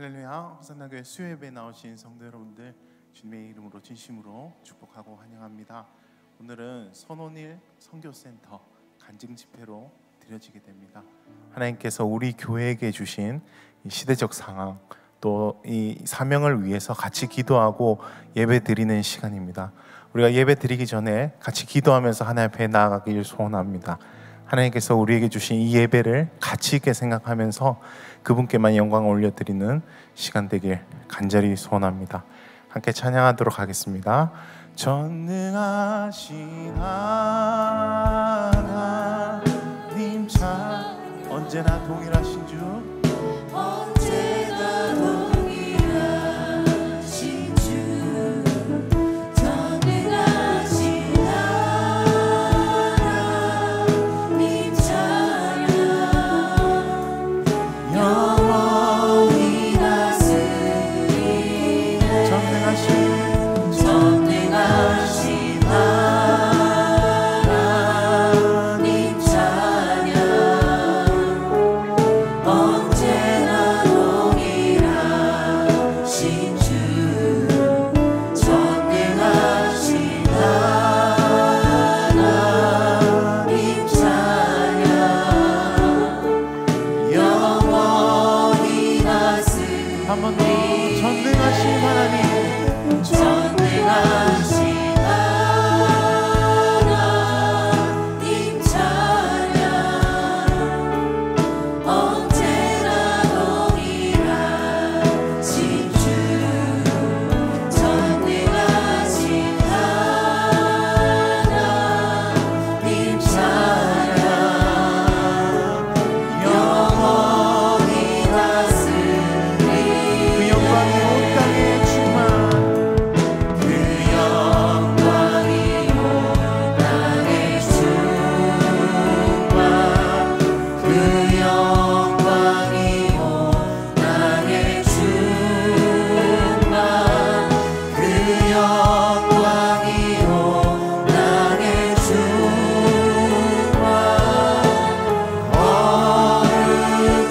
할렐루야. 호산나교회 수요예배에 나오신 성도 여러분들, 주님의 이름으로 진심으로 축복하고 환영합니다. 오늘은 선원일 선교센터 간증 집회로 드려지게 됩니다. 하나님께서 우리 교회에게 주신 이 시대적 상황, 또 이 사명을 위해서 같이 기도하고 예배 드리는 시간입니다. 우리가 예배 드리기 전에 같이 기도하면서 하나님 앞에 나아가길 소원합니다. 하나님께서 우리에게 주신 이 예배를 가치 있게 생각하면서 그분께만 영광을 올려드리는 시간 되길 간절히 소원합니다. 함께 찬양하도록 하겠습니다. 전능하신 하나님 참 언제나 동일하신 주, 언제나 동일하신 주, 전능하신 하나님 찬양 영원히 다스리네. 전능하신 하나님 찬양 언제나 동일하신 주, 전능하신 하나님 찬양 영원히 다스리네. 한 번 더 전능하신 하나님, 전능하신 하나님 찬양 언제나 동일하신 주, 전능하신 하나님 찬양 영원히 다스리네. 그 영광이 온 땅에 충만, 그 영광이 온 땅에 충만, 그 영광이 온 땅에 충만, 그 영광이 온 땅에 충만,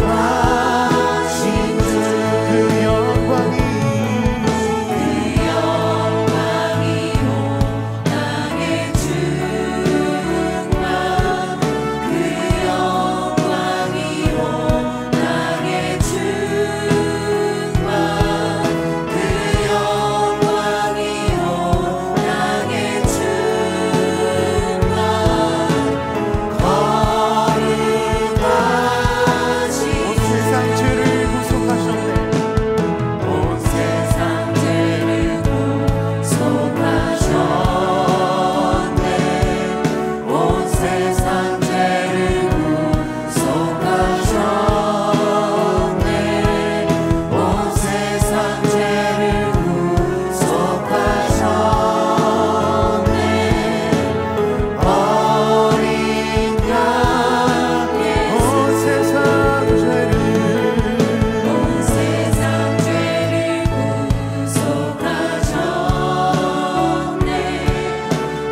거룩하신 주, 그 영광이 온 땅에 충만, 그 영광이 온 땅에 충만, 그 영광이 온 땅에 충만, 거룩하신 온 세상 죄를 구속하셨네. 온 세상 죄를 구속하셨네. 온 세상 죄를 구속하셨네. 온 세상 죄를 구속하셨네. 어린 양 온 세상 죄를 온 세상 죄를 구속하셨네.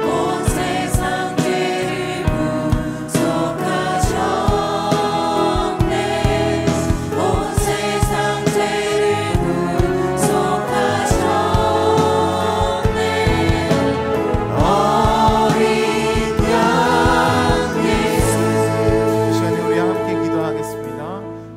온 세상 죄를 구속하셨네. 온 세상 죄를 구속하셨네. 어린 양 예수. 이 시간에 우리 함께 기도하겠습니다.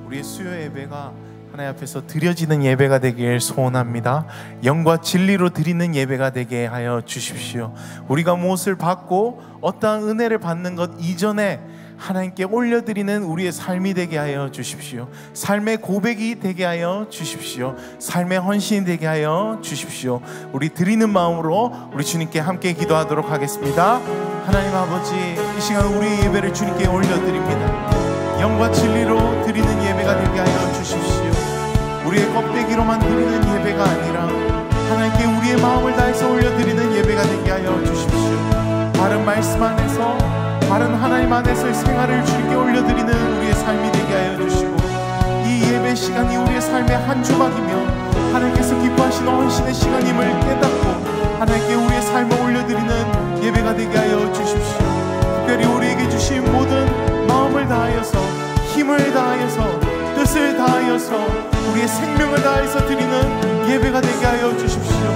우리의 수요 예배가 하나님 앞에서 드려지는 예배가 되길 소원합니다. 영과 진리로 드리는 예배가 되게 하여 주십시오. 우리가 무엇을 받고 어떠한 은혜를 받는 것 이전에 하나님께 올려드리는 우리의 삶이 되게 하여 주십시오. 삶의 고백이 되게 하여 주십시오. 삶의 헌신이 되게 하여 주십시오. 우리 드리는 마음으로 우리 주님께 함께 기도하도록 하겠습니다. 하나님 아버지, 이 시간 우리의 예배를 주님께 올려드립니다. 영과 진리로 드리는 예배가 되게 하여 주십시오. 우리의 껍데기로만 드리는 예배가 아니라 하나님께 우리의 마음을 다해서 올려드리는 예배가 되게 하여 주십시오. 바른 말씀 안에서, 바른 하나님 안에서의 생활을 주님께 올려드리는 우리의 삶이 되게 하여 주시고, 이 예배 시간이 우리의 삶의 한 조각이며 하나님께서 기뻐하시는 헌신의 시간임을 깨닫고 하나님께 우리의 삶을 올려드리는 예배가 되게 하여 주십시오. 특별히 우리에게 주신 모든 마음을 다하여서, 힘을 다하여서, 뜻을 다하여서 우리의 생명을 다해서 드리는 예배가 되게 하여 주십시오.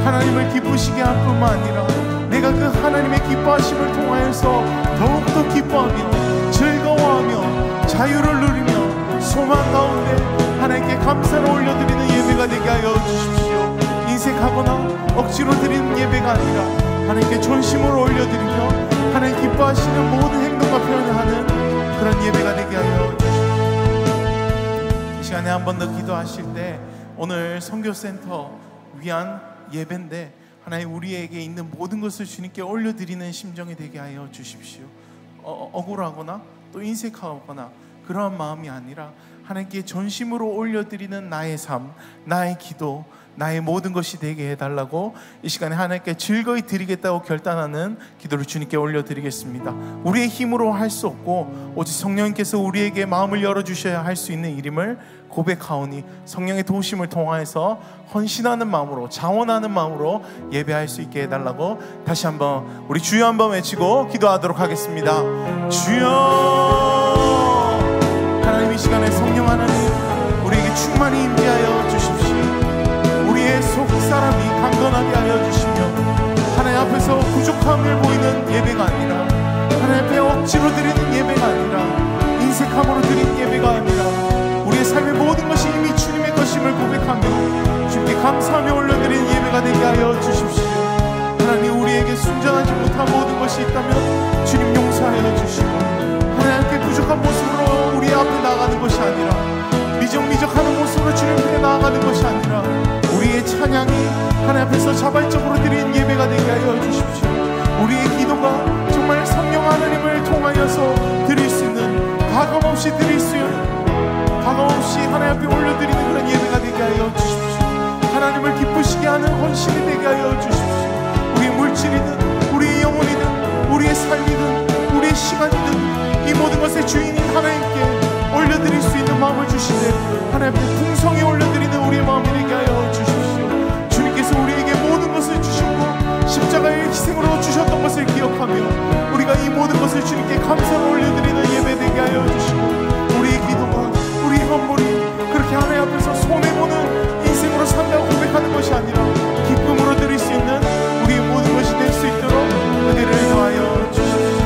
하나님을 기쁘시게 할 뿐만 아니라 내가 그 하나님의 기뻐하심을 통하여서 더욱더 기뻐하며 즐거워하며 자유를 누리며 소망 가운데 하나님께 감사를 올려드리는 예배가 되게 하여 주십시오. 인색하거나 억지로 드리는 예배가 아니라 하나님께 전심으로 올려드리며 하나님 기뻐하시는 모든 행동과 표현을 하는 그런 예배가 되게 하여 주십시오. 이 시간에 한 번 더 기도하실 때 오늘 선교센터 위한 예배인데 하나님 우리에게 있는 모든 것을 주님께 올려드리는 심정이 되게 하여 주십시오. 억울하거나 또 인색하거나 그러한 마음이 아니라 하나님께 전심으로 올려드리는 나의 삶, 나의 기도, 나의 모든 것이 되게 해달라고 이 시간에 하나님께 즐거이 드리겠다고 결단하는 기도를 주님께 올려드리겠습니다. 우리의 힘으로 할 수 없고 오직 성령님께서 우리에게 마음을 열어주셔야 할 수 있는 일임을 고백하오니 성령의 도우심을 통하여서 헌신하는 마음으로, 자원하는 마음으로 예배할 수 있게 해달라고 다시 한번 우리 주여 한번 외치고 기도하도록 하겠습니다. 주여, 하나님 이 시간에 성령 하나님 우리에게 충만히 임재하여 주십시오. 우리의 속사람이 강건하게 하여 주시며 하나님 앞에서 부족함을 보이는 예배가 아니라 하나님 앞에 억지로 드리는 예배가 아니라 인색함으로 드리는 예배가 아니라 우리의 삶의 모든 것이 이미 주님의 것임을 고백하며 주님께 감사하며 올려드리는 예배가 되게 하여 주십시오. 하나님 우리에게 순전하지 못한 모든 것이 있다면 주님 용서하여 주시고 하나님께 부족한 모습으로 우리 앞에 나아가는 것이 아니라 미적미적하는 모습으로 주님 앞에 나아가는 것이 아니라 우리의 찬양이 하나님 앞에서 자발적으로 드리는 예배가 되게 하여 주십시오. 우리의 기도가 정말 성령 하나님을 통하여서 드릴 수 있는 가감없이 드릴 수 있는 가감없이 하나님 앞에 올려드리는 그런 예배가 되게 하여 주십시오. 하나님을 기쁘시게 하는 헌신이 되게 하여 주십시오. 우리의 물질이든 우리의 영혼이든 우리의 삶이든 우리의 시간이든 이 모든 것의 주인인 하나님께 올려드릴 수 있는 마음을 주시되 하나님 앞에 풍성히 올려드리는 우리의 마음이 되게 하여 주십시오. 주님께서 우리에게 모든 것을 주셨고 십자가의 희생으로 주셨던 것을 기억하며 우리가 이 모든 것을 주님께 감사를 올려드리는 예배 되게 하여 주시고 우리의 기도가 우리의 헌물이 그렇게 하나님 앞에서 손해보는 인생으로 산다고 고백하는 것이 아니라 기쁨으로 드릴 수 있는 우리의 모든 것이 될 수 있도록 은혜를 더하여 주십시오.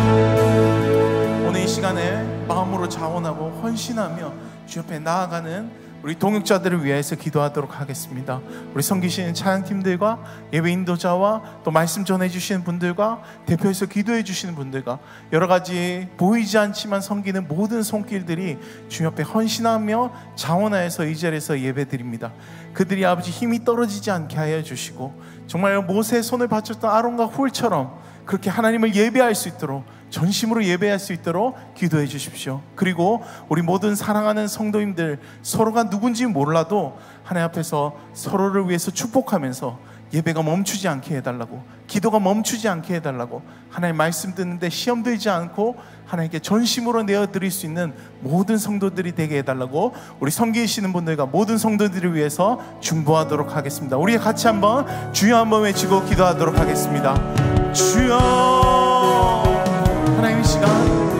오늘 이 시간에 마음으로 자원하고 헌신하며 주 옆에 나아가는 우리 동역자들을 위해서 기도하도록 하겠습니다. 우리 섬기시는 찬양팀들과 예배 인도자와 또 말씀 전해주시는 분들과 대표해서 기도해 주시는 분들과 여러 가지 보이지 않지만 섬기는 모든 손길들이 주 옆에 헌신하며 자원하여서 이 자리에서 예배 드립니다. 그들이 아버지 힘이 떨어지지 않게 하여 주시고 정말 모세의 손을 받쳤던 아론과 훌처럼 그렇게 하나님을 예배할 수 있도록 전심으로 예배할 수 있도록 기도해 주십시오. 그리고 우리 모든 사랑하는 성도님들 서로가 누군지 몰라도 하나님 앞에서 서로를 위해서 축복하면서 예배가 멈추지 않게 해달라고, 기도가 멈추지 않게 해달라고, 하나님 말씀 듣는데 시험 들지 않고 하나님께 전심으로 내어드릴 수 있는 모든 성도들이 되게 해달라고 우리 섬기시는 분들과 모든 성도들을 위해서 중보하도록 하겠습니다. 우리 같이 한번 주여 한번 외치고 기도하도록 하겠습니다. 주여, 하나님 이 시간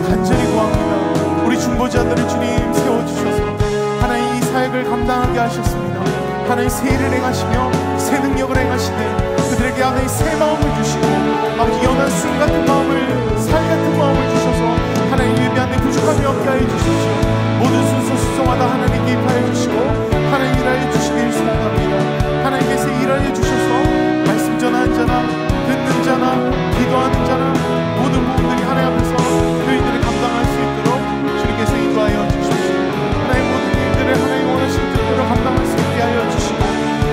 간절히 구합니다. 우리 중보자들을 주님 세워주셔서 하나님 이 사역을 감당하게 하셨습니다. 하나님 새 일을 행하시며 새 능력을 행하시되 그들에게 하나님 새 마음을 주시고 아버지 연한 술 같은 마음을, 살 같은 마음을 주셔서 하나님 예배하는 부족함이 없게 하여 주십시오. 모든 순서 수성하다 하나님께 입하여 주시고 하나님 일하여 주시길 소원합니다. 하나님께서 일하여 주셔서 말씀 전하는 자나 듣는 자나 기도하는 자나 모든 부분들이 하나님 앞에서 너희들을 감당할 수 있도록 주님께서 인도하여 주십시오. 하나님 모든 일들을 하나님 원하시는 뜻대로 감당할 수 있게 하여 주시고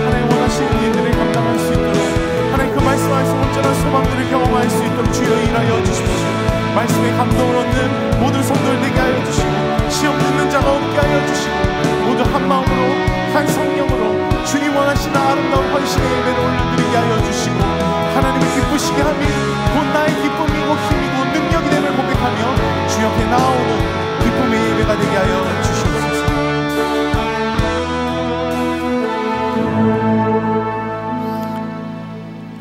하나님 원하시는 일들을 감당할 수 있도록 하나님 그 말씀하신 온전한 소망들을 경험할 수 있도록 주여 일하여 주십시오. 말씀에 감동을 얻는 모든 성도를 되게 하여 주시고 시험 듣는 자가 없게 하여 주시고 모두 한 마음으로 한 성령으로 주님 원하시는 아름다운 헌신의 예배를 올려드리게 하여 주시고 하나님을 기쁘시게 함이 곧 나의 기쁨이고 힘이고 능력이 됨을 고백하며 주 옆에 나오는 기쁨의 예배가 되게 하여 주시옵소서.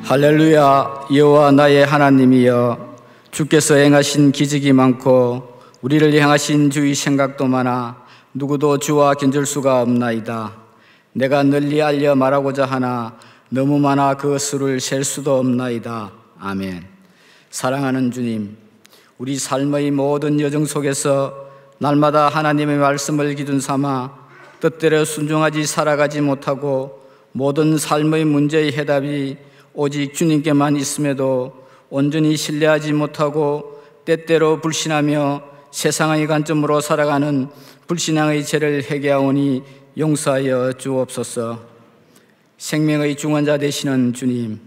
할렐루야. 여호와 나의 하나님이여, 주께서 행하신 기적이 많고 우리를 향하신 주의 생각도 많아 누구도 주와 견줄 수가 없나이다. 내가 널리 알려 말하고자 하나 너무 많아 그 수를 셀 수도 없나이다. 아멘. 사랑하는 주님, 우리 삶의 모든 여정 속에서 날마다 하나님의 말씀을 기준 삼아 뜻대로 순종하지 살아가지 못하고 모든 삶의 문제의 해답이 오직 주님께만 있음에도 온전히 신뢰하지 못하고 때때로 불신하며 세상의 관점으로 살아가는 불신앙의 죄를 회개하오니 용서하여 주옵소서. 생명의 중원자 되시는 주님,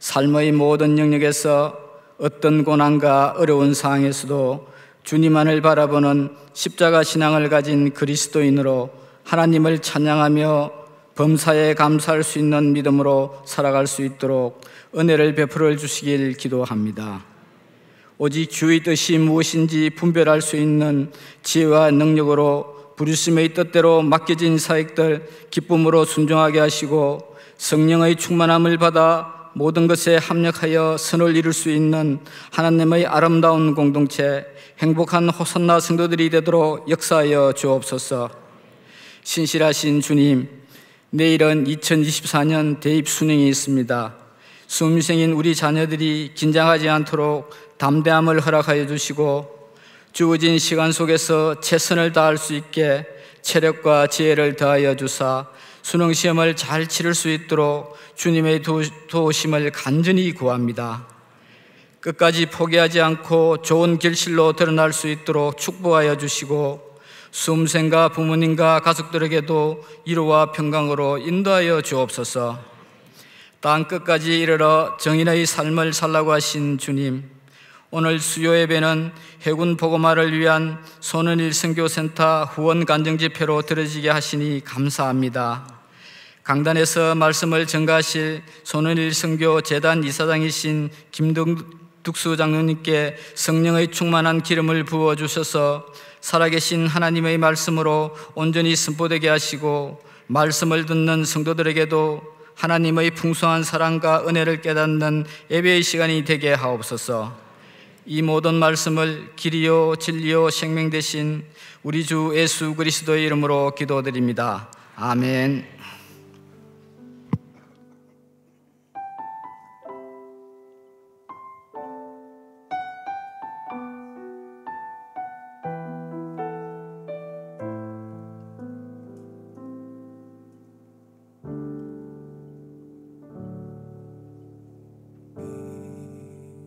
삶의 모든 영역에서 어떤 고난과 어려운 상황에서도 주님만을 바라보는 십자가 신앙을 가진 그리스도인으로 하나님을 찬양하며 범사에 감사할 수 있는 믿음으로 살아갈 수 있도록 은혜를 베풀어 주시길 기도합니다. 오직 주의 뜻이 무엇인지 분별할 수 있는 지혜와 능력으로 부르심의 뜻대로 맡겨진 사역들 기쁨으로 순종하게 하시고 성령의 충만함을 받아 모든 것에 합력하여 선을 이룰 수 있는 하나님의 아름다운 공동체, 행복한 호산나 성도들이 되도록 역사하여 주옵소서. 신실하신 주님, 내일은 2024년 대입 수능이 있습니다. 수험생인 우리 자녀들이 긴장하지 않도록 담대함을 허락하여 주시고 주어진 시간 속에서 최선을 다할 수 있게 체력과 지혜를 더하여 주사 수능시험을 잘 치를 수 있도록 주님의 도우심을 간절히 구합니다. 끝까지 포기하지 않고 좋은 결실로 드러날 수 있도록 축복하여 주시고 수험생과 부모님과 가족들에게도 위로와 평강으로 인도하여 주옵소서. 땅 끝까지 이르러 정인의 삶을 살라고 하신 주님, 오늘 수요 예배는 해군 복음화를 위한 손은일 선교센터 후원 간증 집회로 들어지게 하시니 감사합니다. 강단에서 말씀을 전가하실 손은일 선교 재단 이사장이신 김덕수 장로님께 성령의 충만한 기름을 부어주셔서 살아계신 하나님의 말씀으로 온전히 선포되게 하시고 말씀을 듣는 성도들에게도 하나님의 풍성한 사랑과 은혜를 깨닫는 예배의 시간이 되게 하옵소서. 이 모든 말씀을 길이요 진리요 생명 되신 우리 주 예수 그리스도의 이름으로 기도드립니다. 아멘.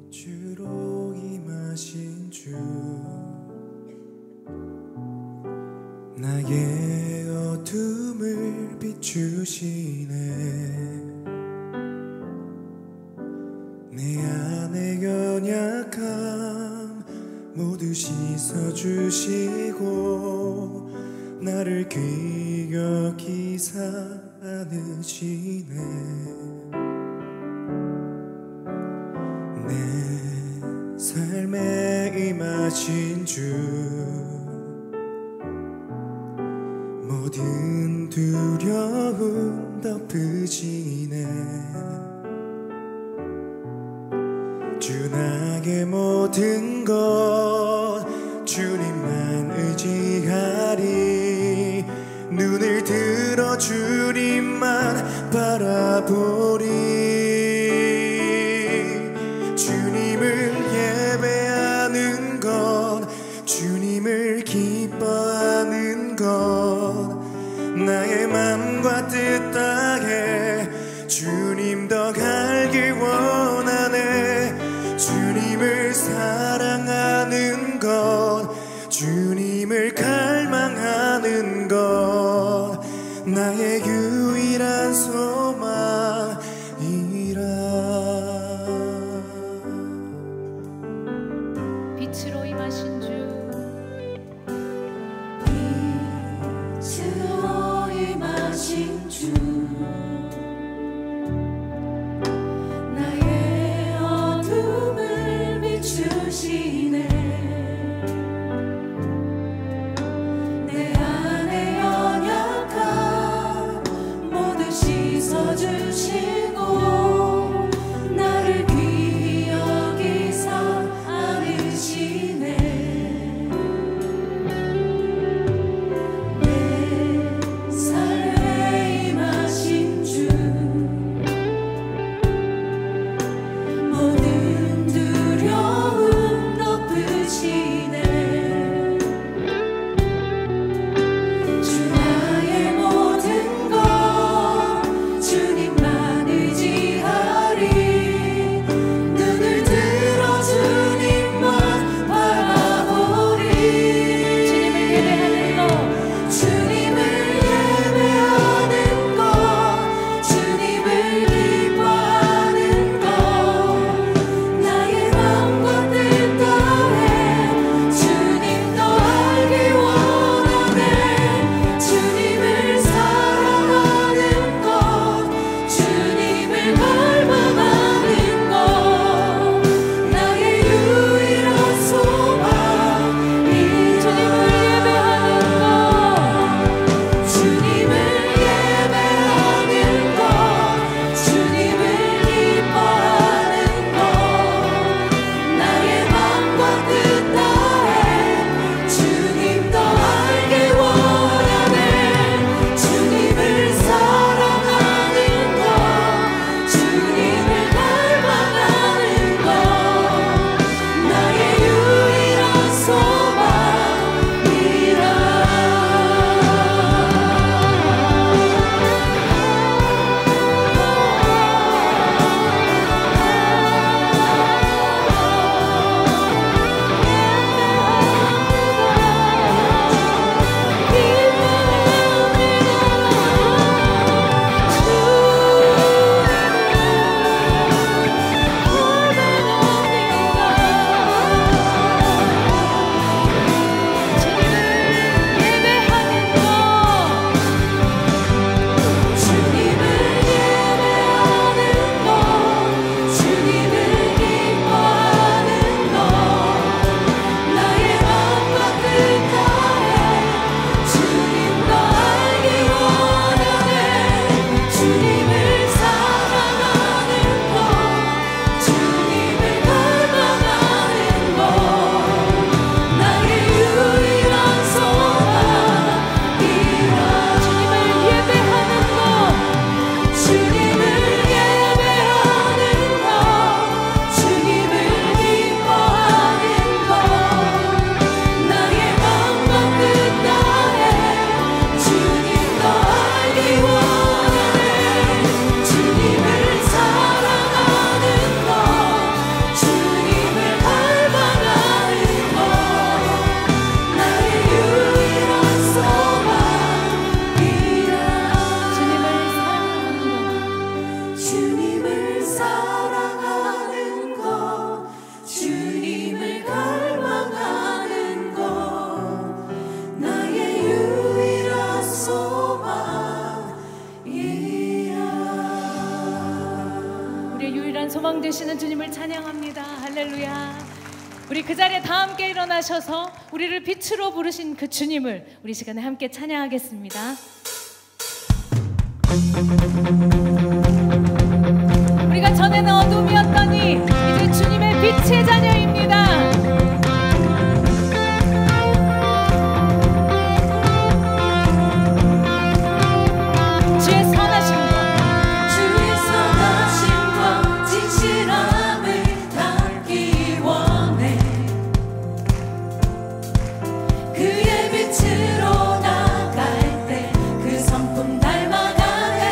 주로 임하신 주, 나의 어둠을 비추시네. 내 안의 연약함 모두 씻어주시고 나를 귀히 여기사 안으시네. 내 삶에 임하신 주, 모든 두려움 덮으시네. 주 나의 모든 것 주님만 의지하리. 눈을 들어 주님만 바라보리. 주님을 예배하는 것, 주님을 기뻐하는 것, 나의 맘과 뜻 다해 주님 더 알길 원하네. 주님을 사랑하는 것, 주님을 갈망하는 것, 나의 유일한 소망이라. 빛으로 임하신 주, 빛으로 임하신 주, 나의 어둠을 비추시네. 내 안의 연약함 모두 씻어주시고 나를 귀히 여기사 안으시네. 내 유일한 소망 되시는 주님을 찬양합니다. 할렐루야. 우리 그 자리에 다 함께 일어나셔서 우리를 빛으로 부르신 그 주님을 우리 시간에 함께 찬양하겠습니다. 우리가 전에는 어둠이었더니 이제 주님의 빛의 자녀입니다. 주의 선하심과 진실함을 닮기 원해. 그의 빛으로 나갈 때 그 성품 닮아가네.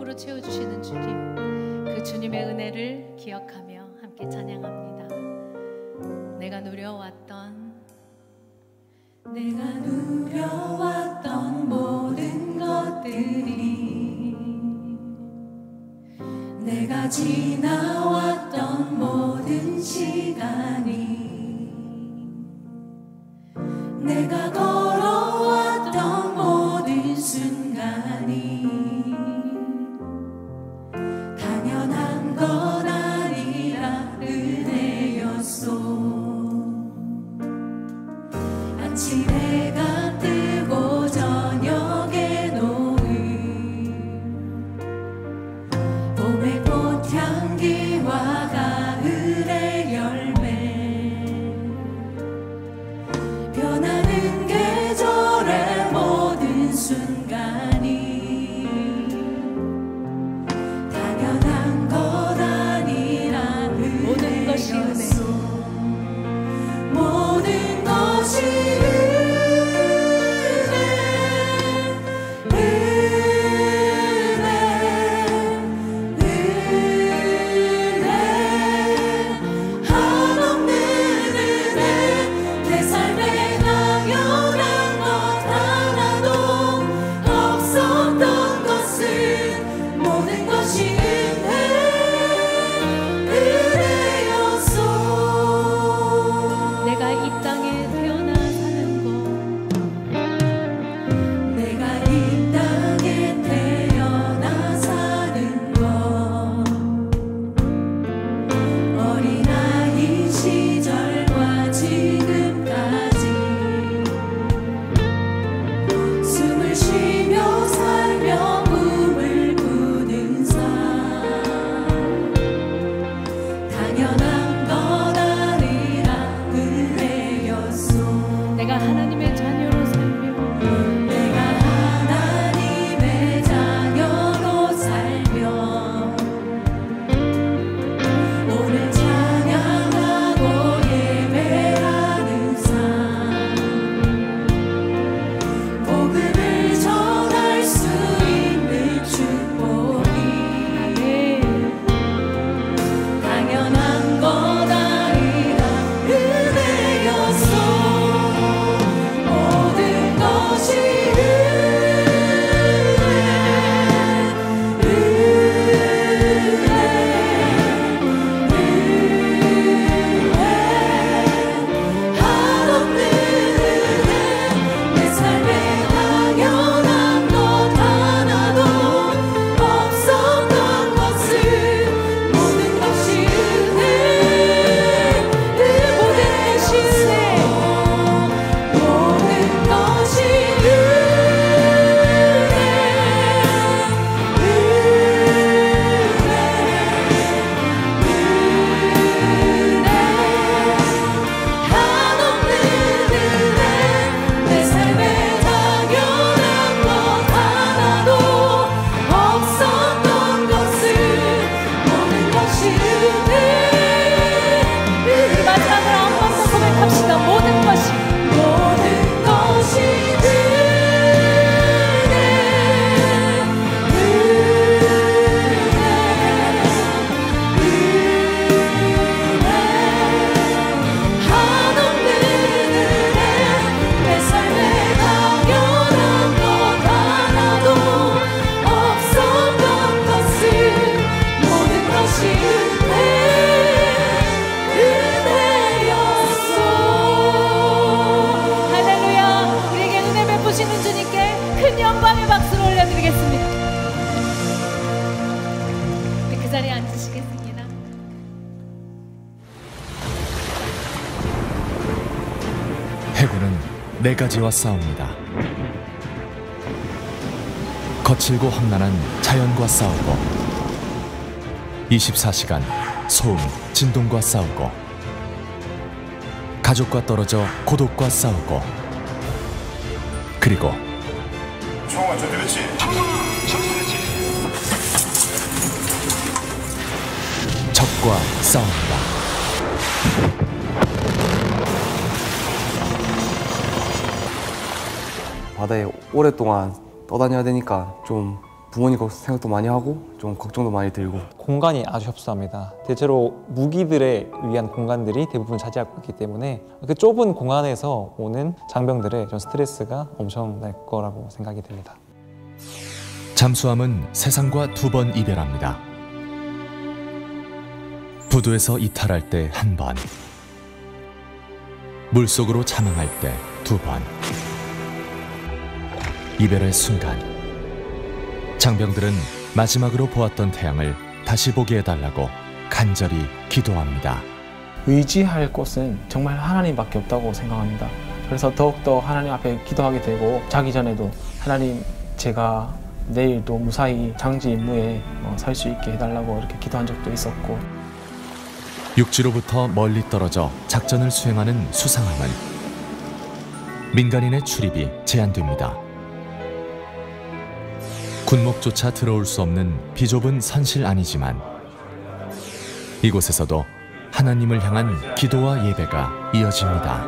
기쁨으로 채워주시는 주님, 그 주님의 은혜를 기억하며 함께 찬양합니다. 내가 누려왔던 모든 것들이, 내가 지나왔던 모든 시간이, 내가 걸어왔던 모든 순간이 당연한 것 아니라 은혜였소. 아침 해가 뜨고 저녁에 노을, 봄의 꽃향기와 가을의 열매, 변하는 계절의 모든 순간이 당연한 것 아니라 모든 것이 은혜였소. 모든 것이 해군은 네 가지와 싸웁니다. 거칠고 험난한 자연과 싸우고 24시간 소음, 진동과 싸우고 가족과 떨어져 고독과 싸우고 그리고 총알 전투배치 적과 싸웁니다. 바다에 오랫동안 떠다녀야 되니까 좀 부모님 생각도 많이 하고 좀 걱정도 많이 들고. 공간이 아주 협소합니다. 대체로 무기들에 위한 공간들이 대부분 차지하고 있기 때문에 그 좁은 공간에서 오는 장병들의 좀 스트레스가 엄청날 거라고 생각이 됩니다. 잠수함은 세상과 2번 이별합니다. 부두에서 이탈할 때 1번, 물속으로 자망할 때 2번. 이별의 순간, 장병들은 마지막으로 보았던 태양을 다시 보게 해달라고 간절히 기도합니다. 의지할 곳은 정말 하나님밖에 없다고 생각합니다. 그래서 더욱더 하나님 앞에 기도하게 되고, 자기 전에도 하나님, 제가 내일도 무사히 장지 임무에 살 수 있게 해달라고 이렇게 기도한 적도 있었고. 육지로부터 멀리 떨어져 작전을 수행하는 수상함은 민간인의 출입이 제한됩니다. 군목조차 들어올 수 없는 비좁은 선실 아니지만 이곳에서도 하나님을 향한 기도와 예배가 이어집니다.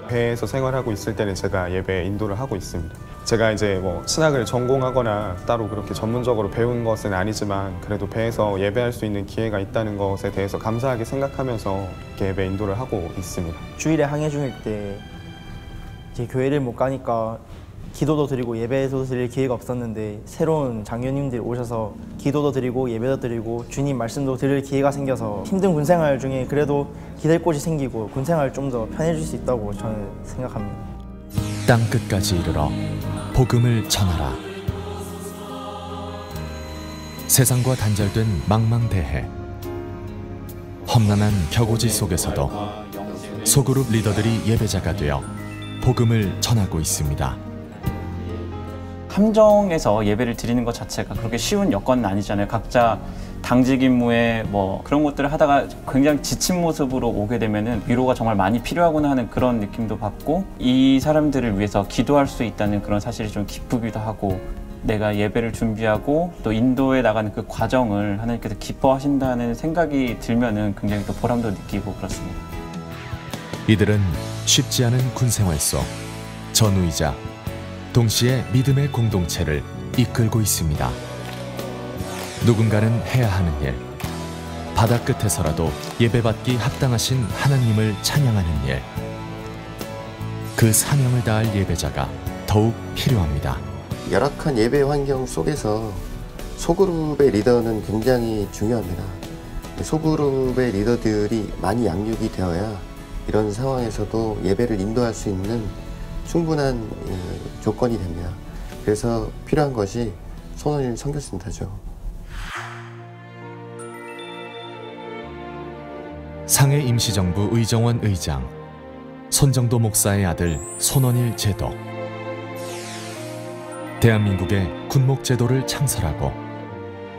배에서 생활하고 있을 때는 제가 예배 인도를 하고 있습니다. 제가 이제 신학을 전공하거나 따로 그렇게 전문적으로 배운 것은 아니지만 그래도 배에서 예배할 수 있는 기회가 있다는 것에 대해서 감사하게 생각하면서 이렇게 예배 인도를 하고 있습니다. 주일에 항해 중일 때 이제 교회를 못 가니까 기도도 드리고 예배도 드릴 기회가 없었는데, 새로운 장로님들이 오셔서 기도도 드리고 예배도 드리고 주님 말씀도 들을 기회가 생겨서 힘든 군생활 중에 그래도 기댈 곳이 생기고 군생활 좀 더 편해질 수 있다고 저는 생각합니다. 땅 끝까지 이르러 복음을 전하라. 세상과 단절된 망망대해, 험난한 격오지 속에서도 소그룹 리더들이 예배자가 되어 복음을 전하고 있습니다. 함정에서 예배를 드리는 것 자체가 그렇게 쉬운 여건은 아니잖아요. 각자 당직 임무에 그런 것들을 하다가 굉장히 지친 모습으로 오게 되면은 위로가 정말 많이 필요하구나 하는 그런 느낌도 받고, 이 사람들을 위해서 기도할 수 있다는 그런 사실이 좀 기쁘기도 하고, 내가 예배를 준비하고 또 인도에 나가는 그 과정을 하나님께서 기뻐하신다는 생각이 들면은 굉장히 또 보람도 느끼고 그렇습니다. 이들은 쉽지 않은 군생활 속 전우이자 동시에 믿음의 공동체를 이끌고 있습니다. 누군가는 해야 하는 일, 바다 끝에서라도 예배받기 합당하신 하나님을 찬양하는 일, 그 사명을 다할 예배자가 더욱 필요합니다. 열악한 예배 환경 속에서 소그룹의 리더는 굉장히 중요합니다. 소그룹의 리더들이 많이 양육이 되어야 이런 상황에서도 예배를 인도할 수 있는 충분한 조건이 됩니다. 그래서 필요한 것이 손원일 선교센터죠. 상해 임시정부 의정원 의장, 손정도 목사의 아들 손원일 제독. 대한민국의 군목제도를 창설하고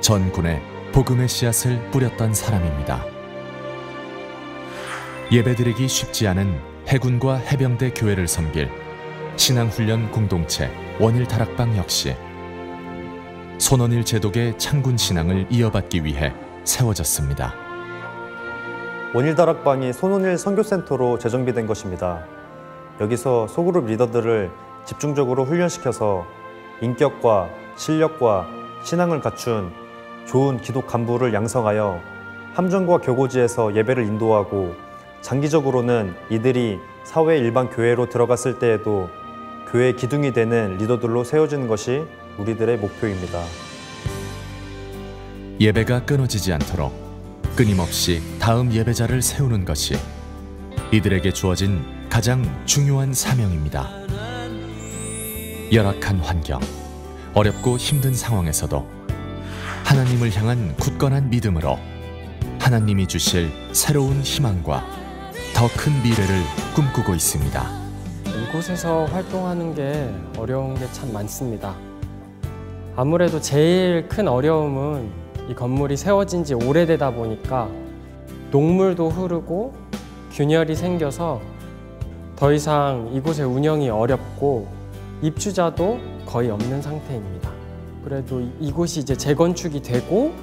전군에 복음의 씨앗을 뿌렸던 사람입니다. 예배드리기 쉽지 않은 해군과 해병대 교회를 섬길 신앙훈련 공동체 원일다락방 역시 손원일 제독의 창군 신앙을 이어받기 위해 세워졌습니다. 원일다락방이 손원일 선교센터로 재정비된 것입니다. 여기서 소그룹 리더들을 집중적으로 훈련시켜서 인격과 실력과 신앙을 갖춘 좋은 기독 간부를 양성하여 함정과 격오지에서 예배를 인도하고, 장기적으로는 이들이 사회 일반 교회로 들어갔을 때에도 교회 기둥이 되는 리더들로 세워지는 것이 우리들의 목표입니다. 예배가 끊어지지 않도록 끊임없이 다음 예배자를 세우는 것이 이들에게 주어진 가장 중요한 사명입니다. 열악한 환경, 어렵고 힘든 상황에서도 하나님을 향한 굳건한 믿음으로 하나님이 주실 새로운 희망과 더 큰 미래를 꿈꾸고 있습니다. 이곳에서 활동하는 게 어려운 게 참 많습니다. 아무래도 제일 큰 어려움은 이 건물이 세워진 지 오래되다 보니까 녹물도 흐르고 균열이 생겨서 더 이상 이곳의 운영이 어렵고 입주자도 거의 없는 상태입니다. 그래도 이곳이 이제 재건축이 되고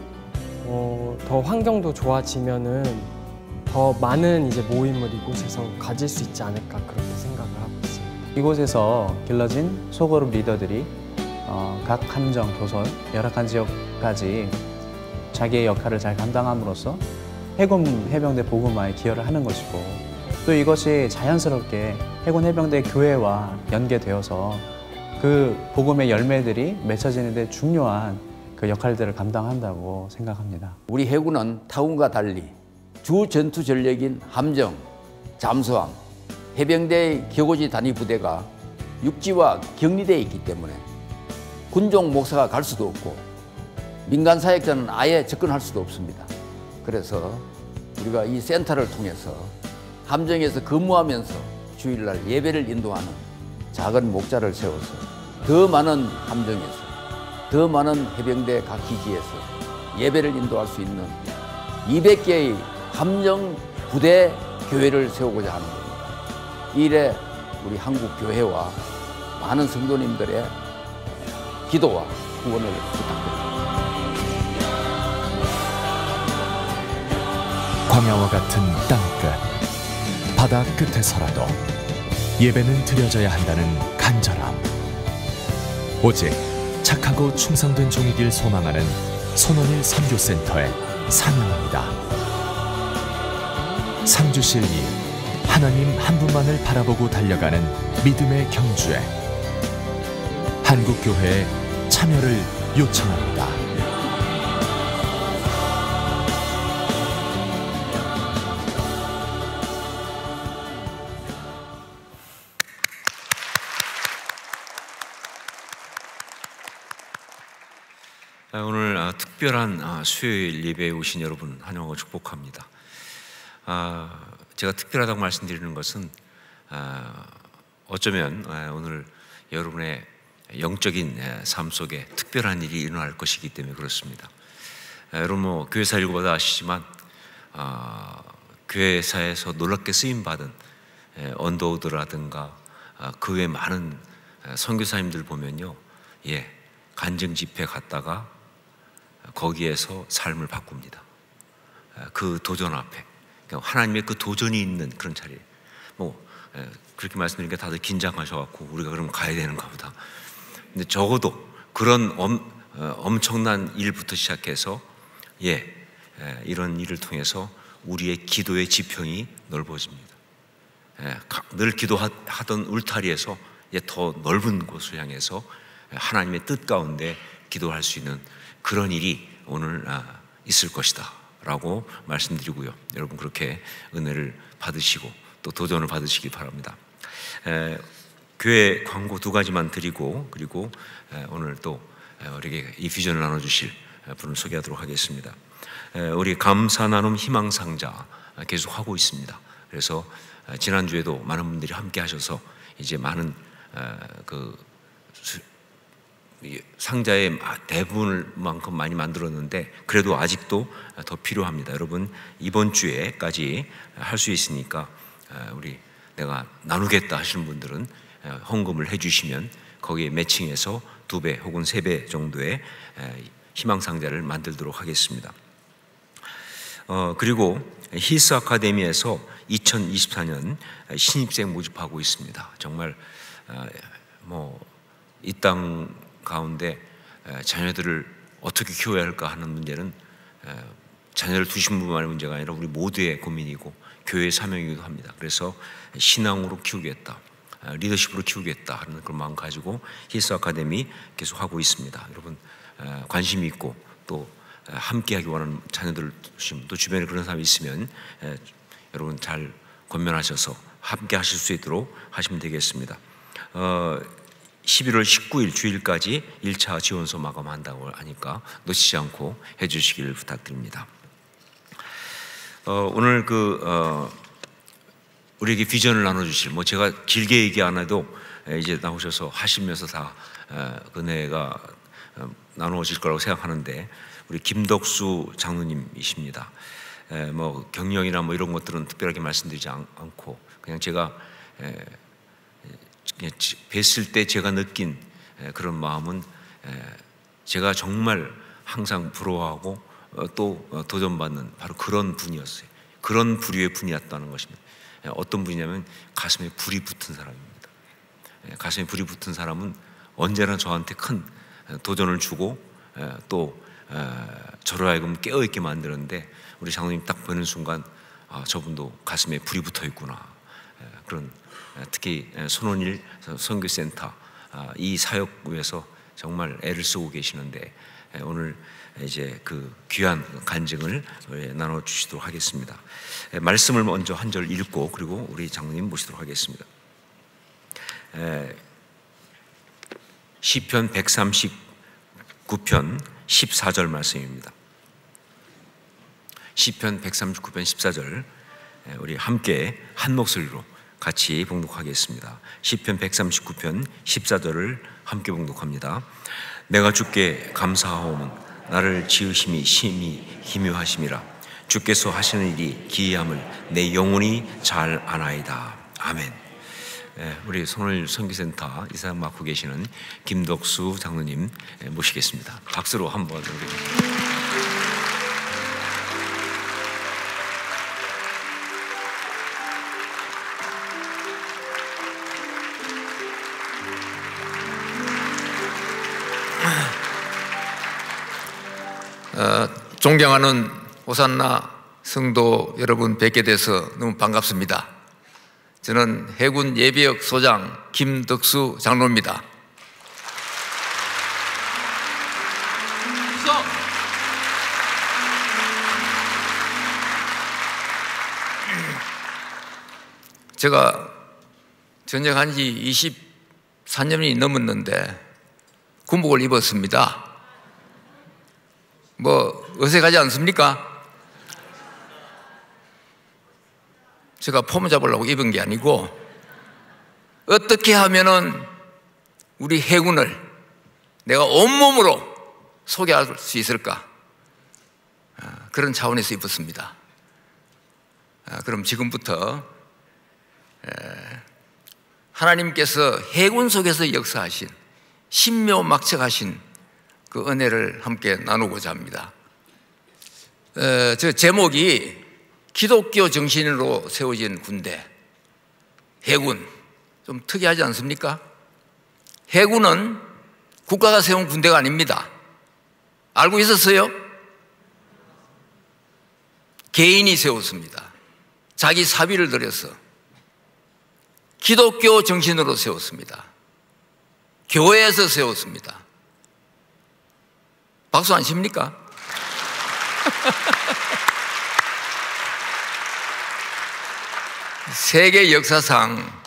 더 환경도 좋아지면은 더 많은 이제 모임을 이곳에서 가질 수 있지 않을까 그렇게 생각을 하고 있습니다. 이곳에서 길러진 소그룹 리더들이 각 함정, 도솔, 열악한 지역까지 자기의 역할을 잘 감당함으로써 해군 해병대 복음화에 기여를 하는 것이고, 또 이것이 자연스럽게 해군 해병대 교회와 연계되어서 그 복음의 열매들이 맺혀지는 데 중요한 그 역할들을 감당한다고 생각합니다. 우리 해군은 타군과 달리 주 전투 전력인 함정, 잠수함, 해병대의 격오지 단위 부대가 육지와 격리되어 있기 때문에 군종 목사가 갈 수도 없고 민간 사역자는 아예 접근할 수도 없습니다. 그래서 우리가 이 센터를 통해서 함정에서 근무하면서 주일날 예배를 인도하는 작은 목자를 세워서 더 많은 함정에서, 더 많은 해병대 각 기지에서 예배를 인도할 수 있는 200개의 함정 부대 교회를 세우고자 하는 겁니다. 이 일에 우리 한국 교회와 많은 성도님들의 기도와 후원을 부탁드립니다. 광야와 같은 땅끝, 바다 끝에서라도 예배는 드려져야 한다는 간절함. 오직 착하고 충성된 종이길 소망하는 손원일 선교센터의 사명입니다. 상 주실 이 하나님 한 분만을 바라보고 달려가는 믿음의 경주에 한국교회의 참여를 요청합니다. 오늘 특별한 수요일 예배에 오신 여러분 환영하고 축복합니다. 제가 특별하다고 말씀드리는 것은 어쩌면 오늘 여러분의 영적인 삶 속에 특별한 일이 일어날 것이기 때문에 그렇습니다. 여러분 교회사 일구보다 아시지만 교회사에서 놀랍게 쓰임받은 언더우드라든가 그 외 많은 선교사님들 보면요, 간증 집회 갔다가 거기에서 삶을 바꿉니다. 그 도전 앞에, 그러니까 하나님의 그 도전이 있는 그런 자리에, 그렇게 말씀드리니까 다들 긴장하셔갖고 우리가 그럼 가야 되는가 보다. 근데 적어도 그런 엄청난 일부터 시작해서 이런 일을 통해서 우리의 기도의 지평이 넓어집니다. 늘 기도하던 울타리에서 더 넓은 곳을 향해서 하나님의 뜻 가운데 기도할 수 있는 그런 일이 오늘 있을 것이다 라고 말씀드리고요. 여러분 그렇게 은혜를 받으시고 또 도전을 받으시기 바랍니다. 교회 광고 2가지만 드리고, 그리고 오늘 또 우리에게 이 비전을 나눠주실 분을 소개하도록 하겠습니다. 우리 감사 나눔 희망상자 계속 하고 있습니다. 그래서 지난주에도 많은 분들이 함께 하셔서 이제 많은 상자의 대부분만큼 많이 만들었는데 그래도 아직도 더 필요합니다. 여러분 이번 주에까지 할 수 있으니까 우리 내가 나누겠다 하시는 분들은 헌금을 해주시면 거기에 매칭해서 2배 혹은 3배 정도의 희망상자를 만들도록 하겠습니다. 그리고 히스 아카데미에서 2024년 신입생 모집하고 있습니다. 정말 이 땅 가운데 자녀들을 어떻게 키워야 할까 하는 문제는 자녀를 두신 분만의 문제가 아니라 우리 모두의 고민이고 교회의 사명이기도 합니다. 그래서 신앙으로 키우겠다, 리더십으로 키우겠다 하는 그런 마음 가지고 히스 아카데미 계속 하고 있습니다. 여러분 관심이 있고 또 함께하기 원하는 자녀들, 또 주변에 그런 사람이 있으면 여러분 잘 권면하셔서 함께 하실 수 있도록 하시면 되겠습니다. 11월 19일 주일까지 1차 지원서 마감한다고 하니까 놓치지 않고 해주시길 부탁드립니다. 오늘 우리에게 비전을 나눠주실, 제가 길게 얘기 안 해도 이제 나오셔서 하시면서 다 은혜가 나누어질 거라고 생각하는데, 우리 김덕수 장로님이십니다. 경력이나 이런 것들은 특별하게 말씀드리지 않고 그냥 제가 뵀을 때 제가 느낀 그런 마음은 제가 정말 항상 부러워하고 또 도전받는 바로 그런 분이었어요. 그런 부류의 분이었다는 것입니다. 어떤 분이냐면 가슴에 불이 붙은 사람입니다. 가슴에 불이 붙은 사람은 언제나 저한테 큰 도전을 주고 또 저를 하여금 깨어있게 만드는데 우리 장로님 딱 보는 순간 저분도 가슴에 불이 붙어 있구나. 그런 특히 손원일 선교센터 이 사역 위해서 정말 애를 쓰고 계시는데 오늘 이제 그 귀한 간증을 나눠 주시도록 하겠습니다. 말씀을 먼저 한 절 읽고 그리고 우리 장로님 모시도록 하겠습니다. 시편 139편 14절 말씀입니다. 시편 139편 14절 우리 함께 한 목소리로 같이 봉독하겠습니다. 시편 139편 14절을 함께 봉독합니다. 내가 주께 감사하오면 나를 지으심이 심히 기묘하심이라. 주께서 하시는 일이 기이함을 내 영혼이 잘 아나이다. 아멘. 우리 손원일 선교센터 이사 맡고 계시는 김덕수 장로님 모시겠습니다. 박수로 한번 존경하는 호산나 성도 여러분 뵙게 돼서 너무 반갑습니다. 저는 해군 예비역 소장 김덕수 장로입니다. 제가 전역한 지 24년이 넘었는데 군복을 입었습니다. 뭐 어색하지 않습니까? 제가 폼 잡으려고 입은 게 아니고 어떻게 하면은 우리 해군을 내가 온몸으로 소개할 수 있을까? 그런 차원에서 입었습니다. 그럼 지금부터 하나님께서 해군 속에서 역사하신 신묘막측하신 그 은혜를 함께 나누고자 합니다. 저 제목이 기독교 정신으로 세워진 군대, 해군. 좀 특이하지 않습니까? 해군은 국가가 세운 군대가 아닙니다. 알고 있었어요? 개인이 세웠습니다. 자기 사비를 들여서 기독교 정신으로 세웠습니다. 교회에서 세웠습니다. 박수 안 칩니까? 세계 역사상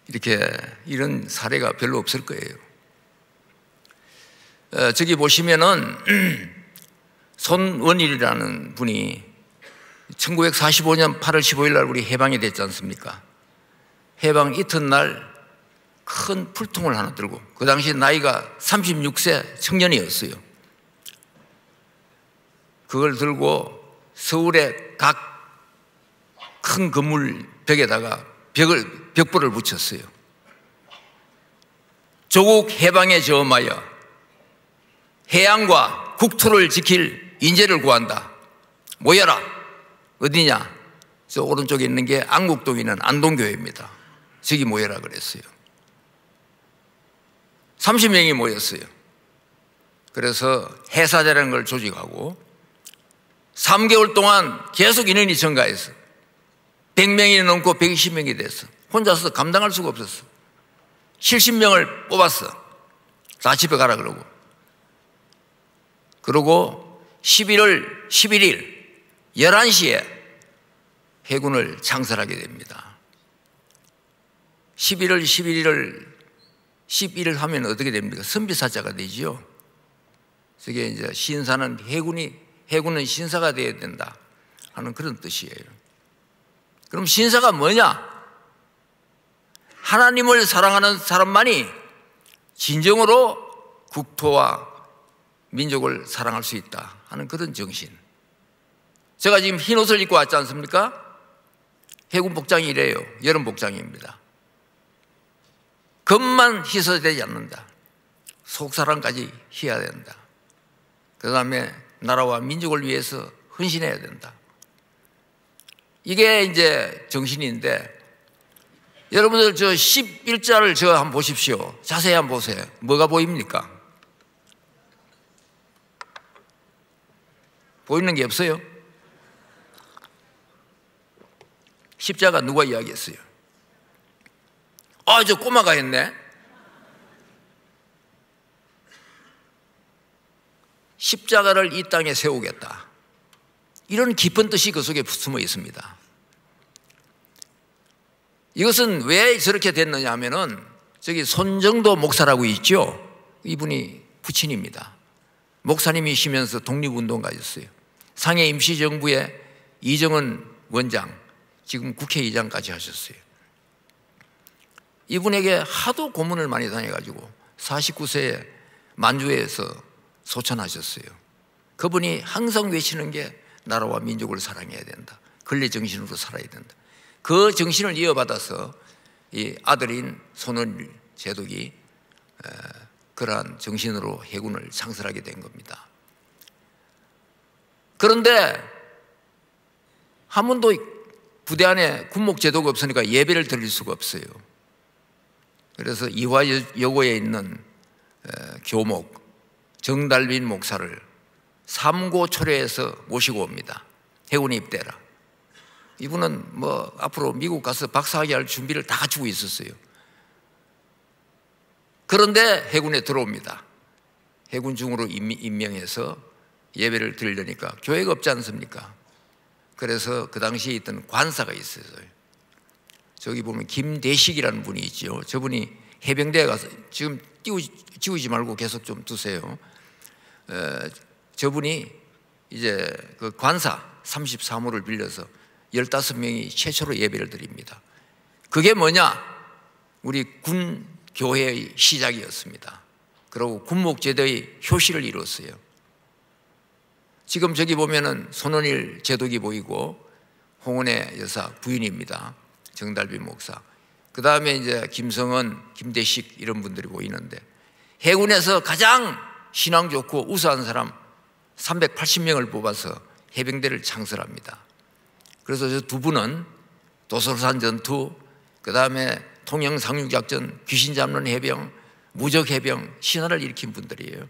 이렇게 이런 사례가 별로 없을 거예요. 저기 보시면은 손원일이라는 분이 1945년 8월 15일 날 우리 해방이 됐지 않습니까? 해방 이튿날 큰 풀통을 하나 들고, 그 당시 나이가 36세 청년이었어요. 그걸 들고 서울의 각 큰 건물 벽에다가 벽보를 붙였어요. 조국 해방에 저음하여 해양과 국토를 지킬 인재를 구한다. 모여라. 어디냐? 저 오른쪽에 있는 게 안국동에 있는 안동교회입니다. 저기 모여라 그랬어요. 30명이 모였어요. 그래서 해사제라는 걸 조직하고 3개월 동안 계속 인원이 증가해서 100명이 넘고 120명이 됐어. 혼자서 감당할 수가 없었어. 70명을 뽑았어. 다 집에 가라 그러고. 그러고 11월 11일 11시에 해군을 창설하게 됩니다. 11월 11일 하면 어떻게 됩니까? 선비사자가 되지요. 그게 이제 신사는 해군은 신사가 되어야 된다 하는 그런 뜻이에요. 그럼 신사가 뭐냐? 하나님을 사랑하는 사람만이 진정으로 국토와 민족을 사랑할 수 있다 하는 그런 정신. 제가 지금 흰 옷을 입고 왔지 않습니까? 해군 복장이 이래요. 여름 복장입니다. 겉만 희석이 되지 않는다. 속사람까지 희해야 된다. 그 다음에 나라와 민족을 위해서 헌신해야 된다. 이게 이제 정신인데, 여러분들 저 11자를 저 한번 보십시오. 자세히 한번 보세요. 뭐가 보입니까? 보이는 게 없어요? 십자가 누가 이야기했어요? 저 꼬마가 했네. 십자가를 이 땅에 세우겠다. 이런 깊은 뜻이 그 속에 숨어 있습니다. 이것은 왜 저렇게 됐느냐 하면은 저기 손정도 목사라고 있죠. 이분이 부친입니다. 목사님이시면서 독립운동가였어요. 상해 임시정부의 이정은 원장, 지금 국회의장까지 하셨어요. 이분에게 하도 고문을 많이 당해가지고 49세에 만주에서 소천하셨어요. 그분이 항상 외치는 게 나라와 민족을 사랑해야 된다. 근래 정신으로 살아야 된다. 그 정신을 이어받아서 이 아들인 손원일 제독이 그러한 정신으로 해군을 창설하게 된 겁니다. 그런데 한 번도 부대 안에 군목 제도가 없으니까 예배를 드릴 수가 없어요. 그래서 이화여고에 있는 교목 정달빈 목사를 삼고초려에서 모시고 옵니다. 해군에 입대라. 이분은 뭐 앞으로 미국 가서 박사학위 할 준비를 다 갖추고 있었어요. 그런데 해군에 들어옵니다. 해군 중으로 임명해서 예배를 드리려니까 교회가 없지 않습니까? 그래서 그 당시에 있던 관사가 있었어요. 저기 보면 김대식이라는 분이 있죠. 저분이 해병대에 가서 지금 지우지 말고 계속 좀 두세요. 저분이 이제 그 관사 33호를 빌려서 15명이 최초로 예배를 드립니다. 그게 뭐냐? 우리 군 교회의 시작이었습니다. 그리고 군목제도의 효시를 이뤘어요. 지금 저기 보면은 손원일 제독이 보이고 홍은혜 여사 부인입니다. 정달빈 목사. 그 다음에 이제 김성은, 김대식 이런 분들이 보이는데 해군에서 가장 신앙 좋고 우수한 사람 380명을 뽑아서 해병대를 창설합니다. 그래서 저 두 분은 도솔산 전투, 그 다음에 통영 상륙작전, 귀신 잡는 해병, 무적 해병, 신화를 일으킨 분들이에요.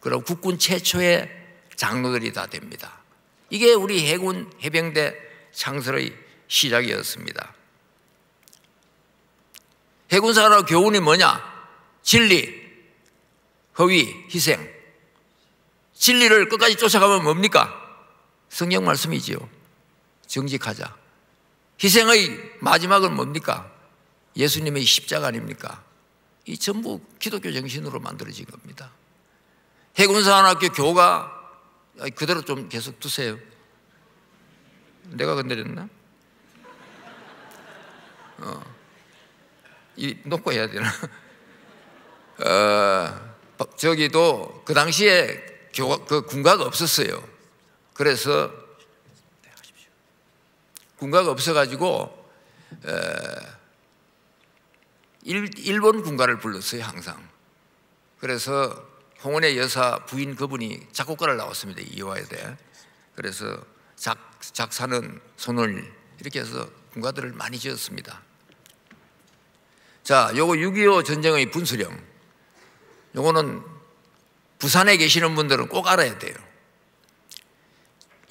그리고 국군 최초의 장로들이 다 됩니다. 이게 우리 해군 해병대 창설의 시작이었습니다. 해군사관학 교훈이 뭐냐? 진리, 허위, 희생. 진리를 끝까지 쫓아가면 뭡니까? 성경 말씀이지요. 정직하자. 희생의 마지막은 뭡니까? 예수님의 십자가 아닙니까? 이 전부 기독교 정신으로 만들어진 겁니다. 해군사관학교 교가 그대로 좀 계속 두세요. 내가 건드렸나? 이 놓고 해야 되나? 저기도 그 당시에 그 군가가 없었어요. 그래서 군가가 없어가지고 일본 군가를 불렀어요 항상. 그래서 홍은혜 여사 부인 그분이 작곡가를 나왔습니다. 이화여대. 그래서 작사는 손을 이렇게 해서 군가들을 많이 지었습니다. 자, 요거 6.25 전쟁의 분수령. 요거는 부산에 계시는 분들은 꼭 알아야 돼요.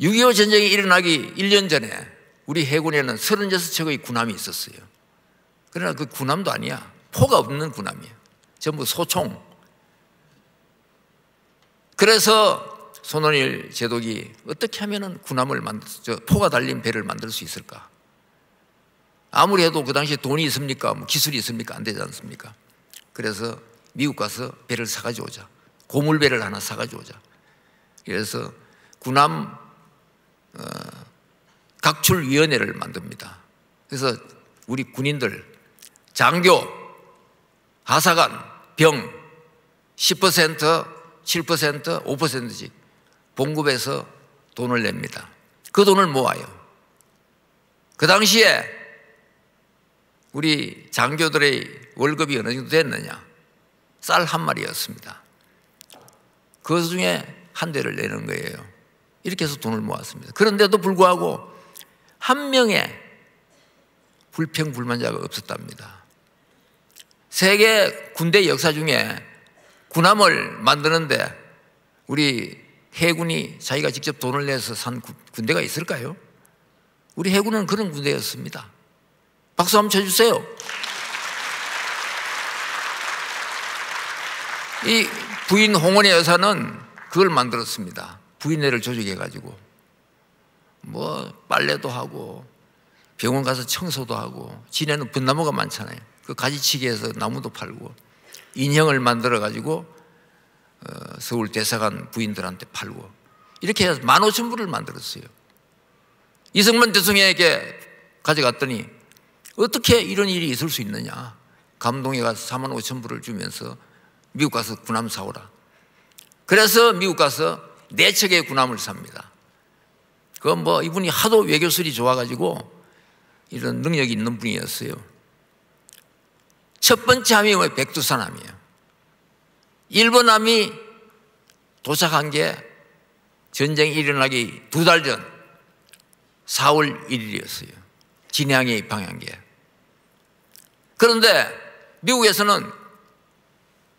6.25 전쟁이 일어나기 1년 전에 우리 해군에는 36척의 군함이 있었어요. 그러나 그 군함도 아니야. 포가 없는 군함이에요. 전부 소총. 그래서 손원일 제독이 어떻게 하면 군함을 포가 달린 배를 만들 수 있을까? 아무리 해도 그 당시에 돈이 있습니까? 뭐 기술이 있습니까? 안 되지 않습니까? 그래서 미국 가서 배를 사가지고 오자. 고물배를 하나 사가지고 오자. 그래서 군함 각출위원회를 만듭니다. 그래서 우리 군인들 장교, 하사관, 병 10%, 7%, 5%씩 봉급해서 돈을 냅니다. 그 돈을 모아요. 그 당시에 우리 장교들의 월급이 어느 정도 됐느냐? 쌀 한 마리였습니다. 그 중에 한 대를 내는 거예요. 이렇게 해서 돈을 모았습니다. 그런데도 불구하고 한 명의 불평불만자가 없었답니다. 세계 군대 역사 중에 군함을 만드는데 우리 해군이 자기가 직접 돈을 내서 산 군대가 있을까요? 우리 해군은 그런 군대였습니다. 박수 한번 쳐주세요. 이 부인 홍원의 여사는 그걸 만들었습니다. 부인네를 조직해가지고 뭐 빨래도 하고 병원 가서 청소도 하고, 지네는 벚나무가 많잖아요. 그 가지치기해서 나무도 팔고, 인형을 만들어가지고 서울 대사관 부인들한테 팔고, 이렇게 해서 15,000부를 만들었어요. 이승만 대통령에게 가져갔더니 어떻게 이런 일이 있을 수 있느냐, 감동에 가서 45,000부를 주면서 미국 가서 군함 사오라. 그래서 미국 가서 4척의 군함을 삽니다. 그건 뭐 이분이 하도 외교술이 좋아가지고 이런 능력이 있는 분이었어요. 첫 번째 함이 백두산함이에요. 일본 함이 도착한 게 전쟁이 일어나기 2달 전 4월 1일이었어요. 진해항에 입항한 게. 그런데 미국에서는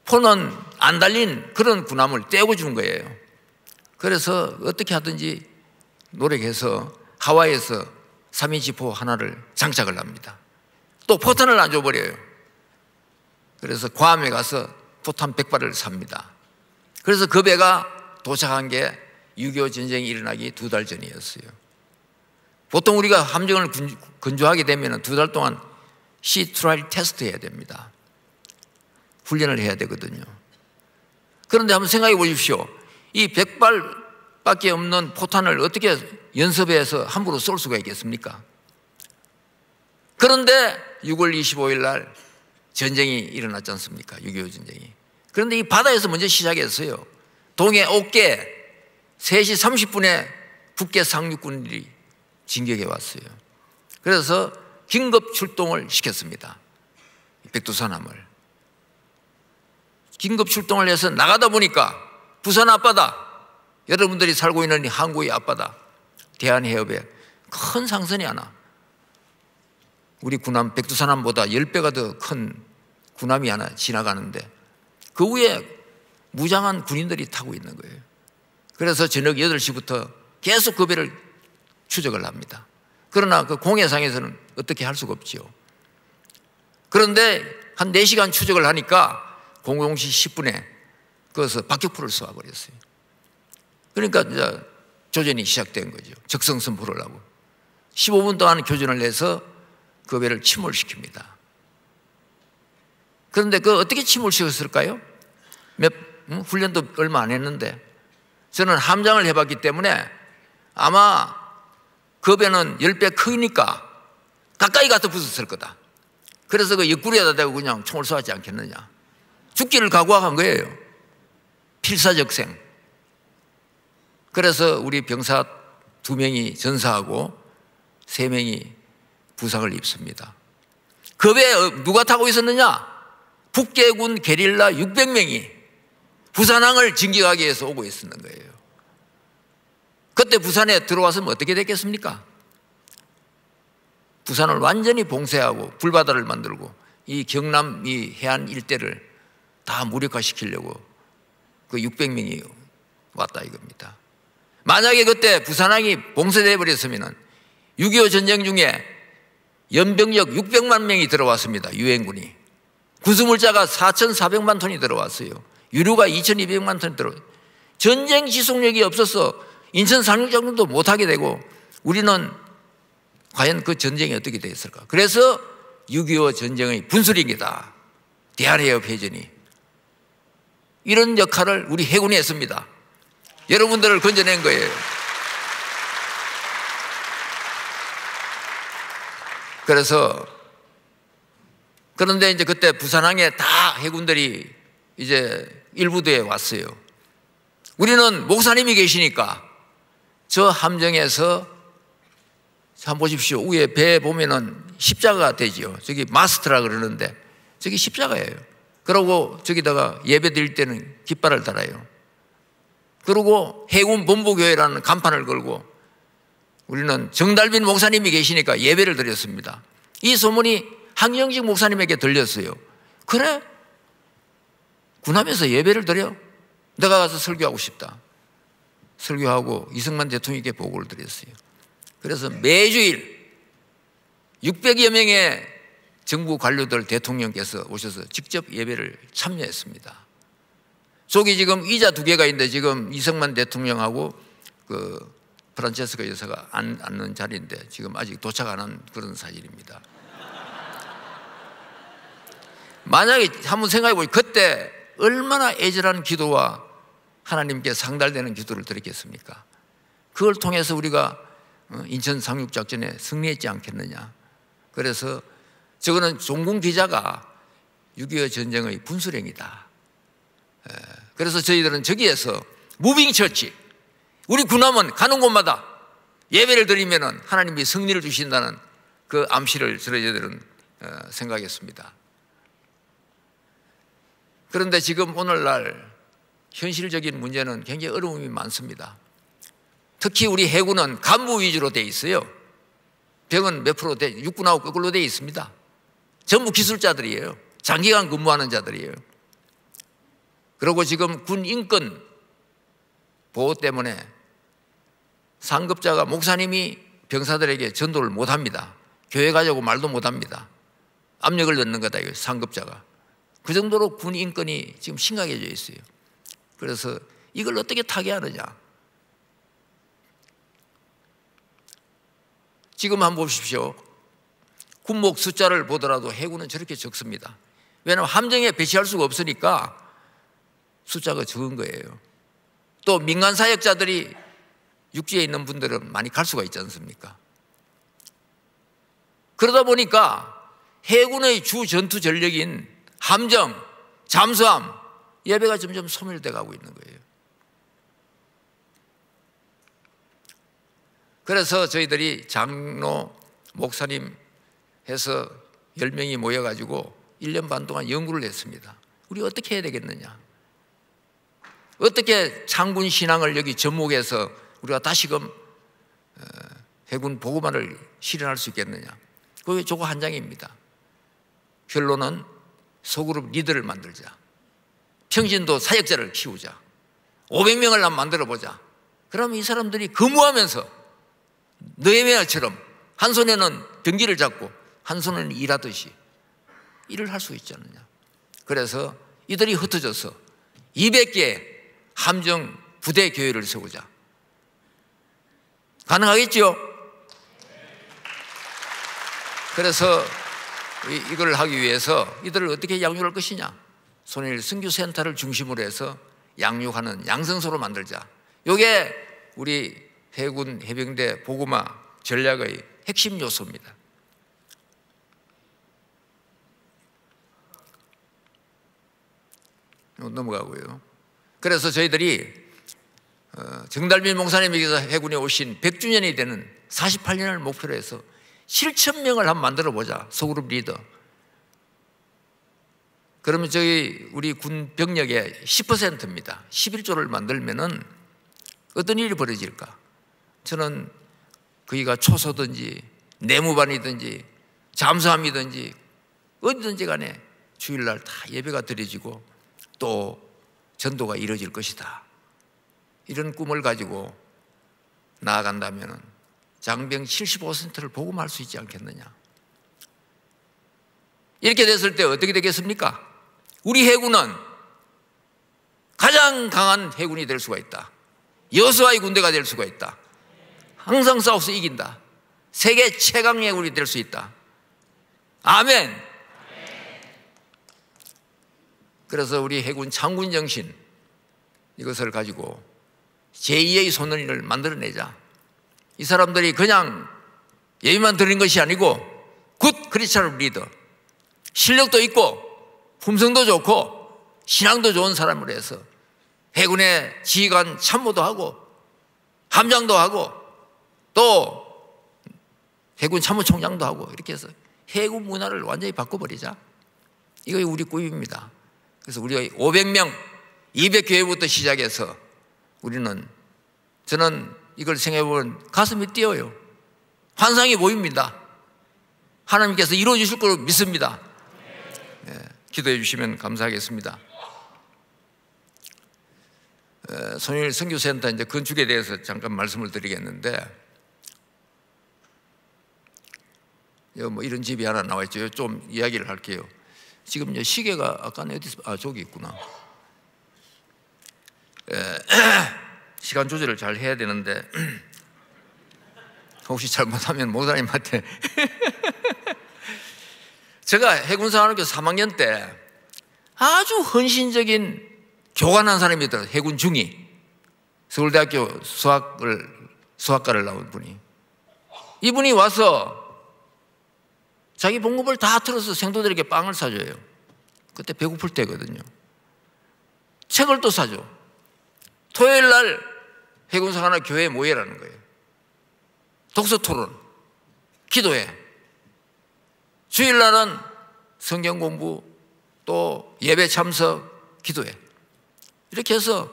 포는 안 달린 그런 군함을 떼고 준 거예요. 그래서 어떻게 하든지 노력해서 하와이에서 3인치포 하나를 장착을 합니다. 또 포탄을 안 줘버려요. 그래서 괌에 가서 포탄 100발을 삽니다. 그래서 그 배가 도착한 게 6.25 전쟁이 일어나기 2달 전이었어요. 보통 우리가 함정을 건조하게 되면 2달 동안 시 트라이얼 테스트 해야 됩니다. 훈련을 해야 되거든요. 그런데 한번 생각해 보십시오. 이 100발밖에 없는 포탄을 어떻게 연습해서 함부로 쏠 수가 있겠습니까? 그런데 6월 25일 날 전쟁이 일어났지 않습니까? 6.25 전쟁이. 그런데 이 바다에서 먼저 시작했어요. 동해 옥계 3시 30분에 북계 상륙군들이 진격해 왔어요. 그래서 긴급 출동을 시켰습니다. 백두산함을. 긴급 출동을 해서 나가다 보니까 부산 앞바다, 여러분들이 살고 있는 항구의 앞바다, 대한해협에 큰 상선이 하나, 우리 군함 백두산함보다 10배가 더 큰 군함이 하나 지나가는데 그 위에 무장한 군인들이 타고 있는 거예요. 그래서 저녁 8시부터 계속 그 배를 추적을 합니다. 그러나 그 공해상에서는 어떻게 할 수가 없지요. 그런데 한 4시간 추적을 하니까 00시 10분에 거기서 박격포를 쏘아버렸어요. 그러니까 이제 조전이 시작된 거죠. 적성선포를 하고 15분 동안 교전을 해서 그 배를 침몰시킵니다. 그런데 그 어떻게 침몰시켰을까요? 훈련도 얼마 안 했는데, 저는 함장을 해봤기 때문에 아마 그 배는 10배 크니까 가까이 가서 부쉈을 거다. 그래서 그 옆구리에다 대고 그냥 총을 쏘았지 않겠느냐. 죽기를 각오한 거예요. 필사적생. 그래서 우리 병사 2명이 전사하고 3명이 부상을 입습니다. 그 배에 누가 타고 있었느냐? 북계군 게릴라 600명이 부산항을 진격하기 위해서 오고 있었는 거예요. 그때 부산에 들어왔으면 어떻게 됐겠습니까? 부산을 완전히 봉쇄하고 불바다를 만들고 이 경남 이 해안 일대를 다 무력화시키려고 그 600명이 왔다 이겁니다. 만약에 그때 부산항이 봉쇄되어 버렸으면 6.25 전쟁 중에 연병력 600만 명이 들어왔습니다. 유엔군이. 구수물자가 4,400만 톤이 들어왔어요. 유류가 2,200만 톤이 들어왔어요. 전쟁 지속력이 없어서 인천 상륙작전도 못하게 되고 우리는 과연 그 전쟁이 어떻게 됐을까? 그래서 6.25 전쟁의 분수령이다. 대한해협 해전이. 이런 역할을 우리 해군이 했습니다. 여러분들을 건져낸 거예요. 그래서 그런데 이제 그때 부산항에 다 해군들이 이제 일부대에 왔어요. 우리는 목사님이 계시니까 저 함정에서 한번 보십시오. 위에 배 보면은 십자가가 되지요. 저기 마스트라 그러는데 저기 십자가예요. 그러고 저기다가 예배 드릴 때는 깃발을 달아요. 그리고 해군 본부교회라는 간판을 걸고 우리는 정달빈 목사님이 계시니까 예배를 드렸습니다. 이 소문이 한경직 목사님에게 들렸어요. 그래? 군함에서 예배를 드려? 내가 가서 설교하고 싶다. 설교하고 이승만 대통령에게 보고를 드렸어요. 그래서 매주일 600여 명의 정부 관료들 대통령께서 오셔서 직접 예배를 참여했습니다. 저기 지금 의자 2개가 있는데 지금 이승만 대통령하고 그 프란체스카 여사가 앉는 자리인데 지금 아직 도착 안 한 그런 사실입니다. 만약에 한번 생각해 보니 그때 얼마나 애절한 기도와 하나님께 상달되는 기도를 드렸겠습니까? 그걸 통해서 우리가 인천 상륙작전에 승리했지 않겠느냐. 그래서 저거는 종군 기자가 6.25 전쟁의 분수령이다. 그래서 저희들은 저기에서 무빙 처치, 우리 군함은 가는 곳마다 예배를 드리면 하나님이 승리를 주신다는 그 암시를 저희들은 생각했습니다. 그런데 지금 오늘날 현실적인 문제는 굉장히 어려움이 많습니다. 특히 우리 해군은 간부 위주로 돼 있어요. 병은 몇 프로 육군하고 거꾸로 돼 있습니다. 전부 기술자들이에요. 장기간 근무하는 자들이에요. 그리고 지금 군 인권 보호 때문에 상급자가 목사님이 병사들에게 전도를 못합니다. 교회 가자고 말도 못합니다. 압력을 넣는 거다, 이거 상급자가. 그 정도로 군 인권이 지금 심각해져 있어요. 그래서 이걸 어떻게 타개하느냐. 지금 한번 보십시오. 군목 숫자를 보더라도 해군은 저렇게 적습니다. 왜냐하면 함정에 배치할 수가 없으니까 숫자가 적은 거예요. 또 민간 사역자들이 육지에 있는 분들은 많이 갈 수가 있지 않습니까? 그러다 보니까 해군의 주 전투 전력인 함정, 잠수함, 예배가 점점 소멸돼 가고 있는 거예요. 그래서 저희들이 장로, 목사님 해서 10명이 모여가지고 1년 반 동안 연구를 했습니다. 우리 어떻게 해야 되겠느냐? 어떻게 창군 신앙을 여기 접목해서 우리가 다시금 해군 보고만을 실현할 수 있겠느냐? 그게 저거 한 장입니다. 결론은 소그룹 리더를 만들자. 평신도 사역자를 키우자. 500명을 한번 만들어보자. 그러면 이 사람들이 근무하면서 느헤미야처럼 한 손에는 병기를 잡고 한 손에는 일하듯이 일을 할 수 있지 않느냐. 그래서 이들이 흩어져서 200개 함정 부대 교회를 세우자. 가능하겠죠? 그래서 이걸 하기 위해서 이들을 어떻게 양육할 것이냐. 손일 선교센터를 중심으로 해서 양육하는 양성소로 만들자. 이게 우리 해군 해병대 보고마 전략의 핵심 요소입니다. 넘어가고요. 그래서 저희들이 정달민 목사님에게서 해군에 오신 100주년이 되는 48년을 목표로 해서 7,000명을 한번 만들어 보자. 소그룹 리더. 그러면 우리 군 병력의 10%입니다. 11조를 만들면은 어떤 일이 벌어질까? 저는 거기가 초소든지 내무반이든지 잠수함이든지 어디든지 간에 주일날 다 예배가 드려지고 또 전도가 이루어질 것이다. 이런 꿈을 가지고 나아간다면 장병 75%를 복음할 수 있지 않겠느냐. 이렇게 됐을 때 어떻게 되겠습니까? 우리 해군은 가장 강한 해군이 될 수가 있다. 여수와의 군대가 될 수가 있다. 항상 싸워서 이긴다. 세계 최강 해군이 될 수 있다. 아멘. 그래서 우리 해군 창군 정신 이것을 가지고 제2의 손원인을 만들어내자. 이 사람들이 그냥 예의만 드린 것이 아니고 굿 크리스찬 리더, 실력도 있고 품성도 좋고 신앙도 좋은 사람으로 해서 해군의 지휘관 참모도 하고 함장도 하고 또 해군 참모총장도 하고 이렇게 해서 해군 문화를 완전히 바꿔버리자. 이거 우리 꿈입니다. 그래서 우리가 500명, 200교회부터 시작해서 저는 이걸 생각해보면 가슴이 뛰어요. 환상이 보입니다. 하나님께서 이루어 주실 거로 믿습니다. 기도해 주시면 감사하겠습니다. 손일 선교센터 이제 건축에 대해서 잠깐 말씀을 드리겠는데, 뭐 이런 집이 하나 나와 있죠. 좀 이야기를 할게요. 지금 이제 시계가 아까는 어디 저기 있구나. 시간 조절을 잘 해야 되는데 혹시 잘못하면 목사님한테 제가 해군사관학교 3학년 때 아주 헌신적인 교관한 사람이 있더라고요. 해군 중위, 서울대학교 수학과를 나온 분이, 이분이 와서 자기 봉급을 다 틀어서 생도들에게 빵을 사줘요. 그때 배고플 때거든요. 책을 또 사줘. 토요일 날 해군사관학 교회에 모여라는 거예요. 독서 토론, 기도회. 주일 날은 성경 공부, 또 예배 참석, 기도회. 이렇게 해서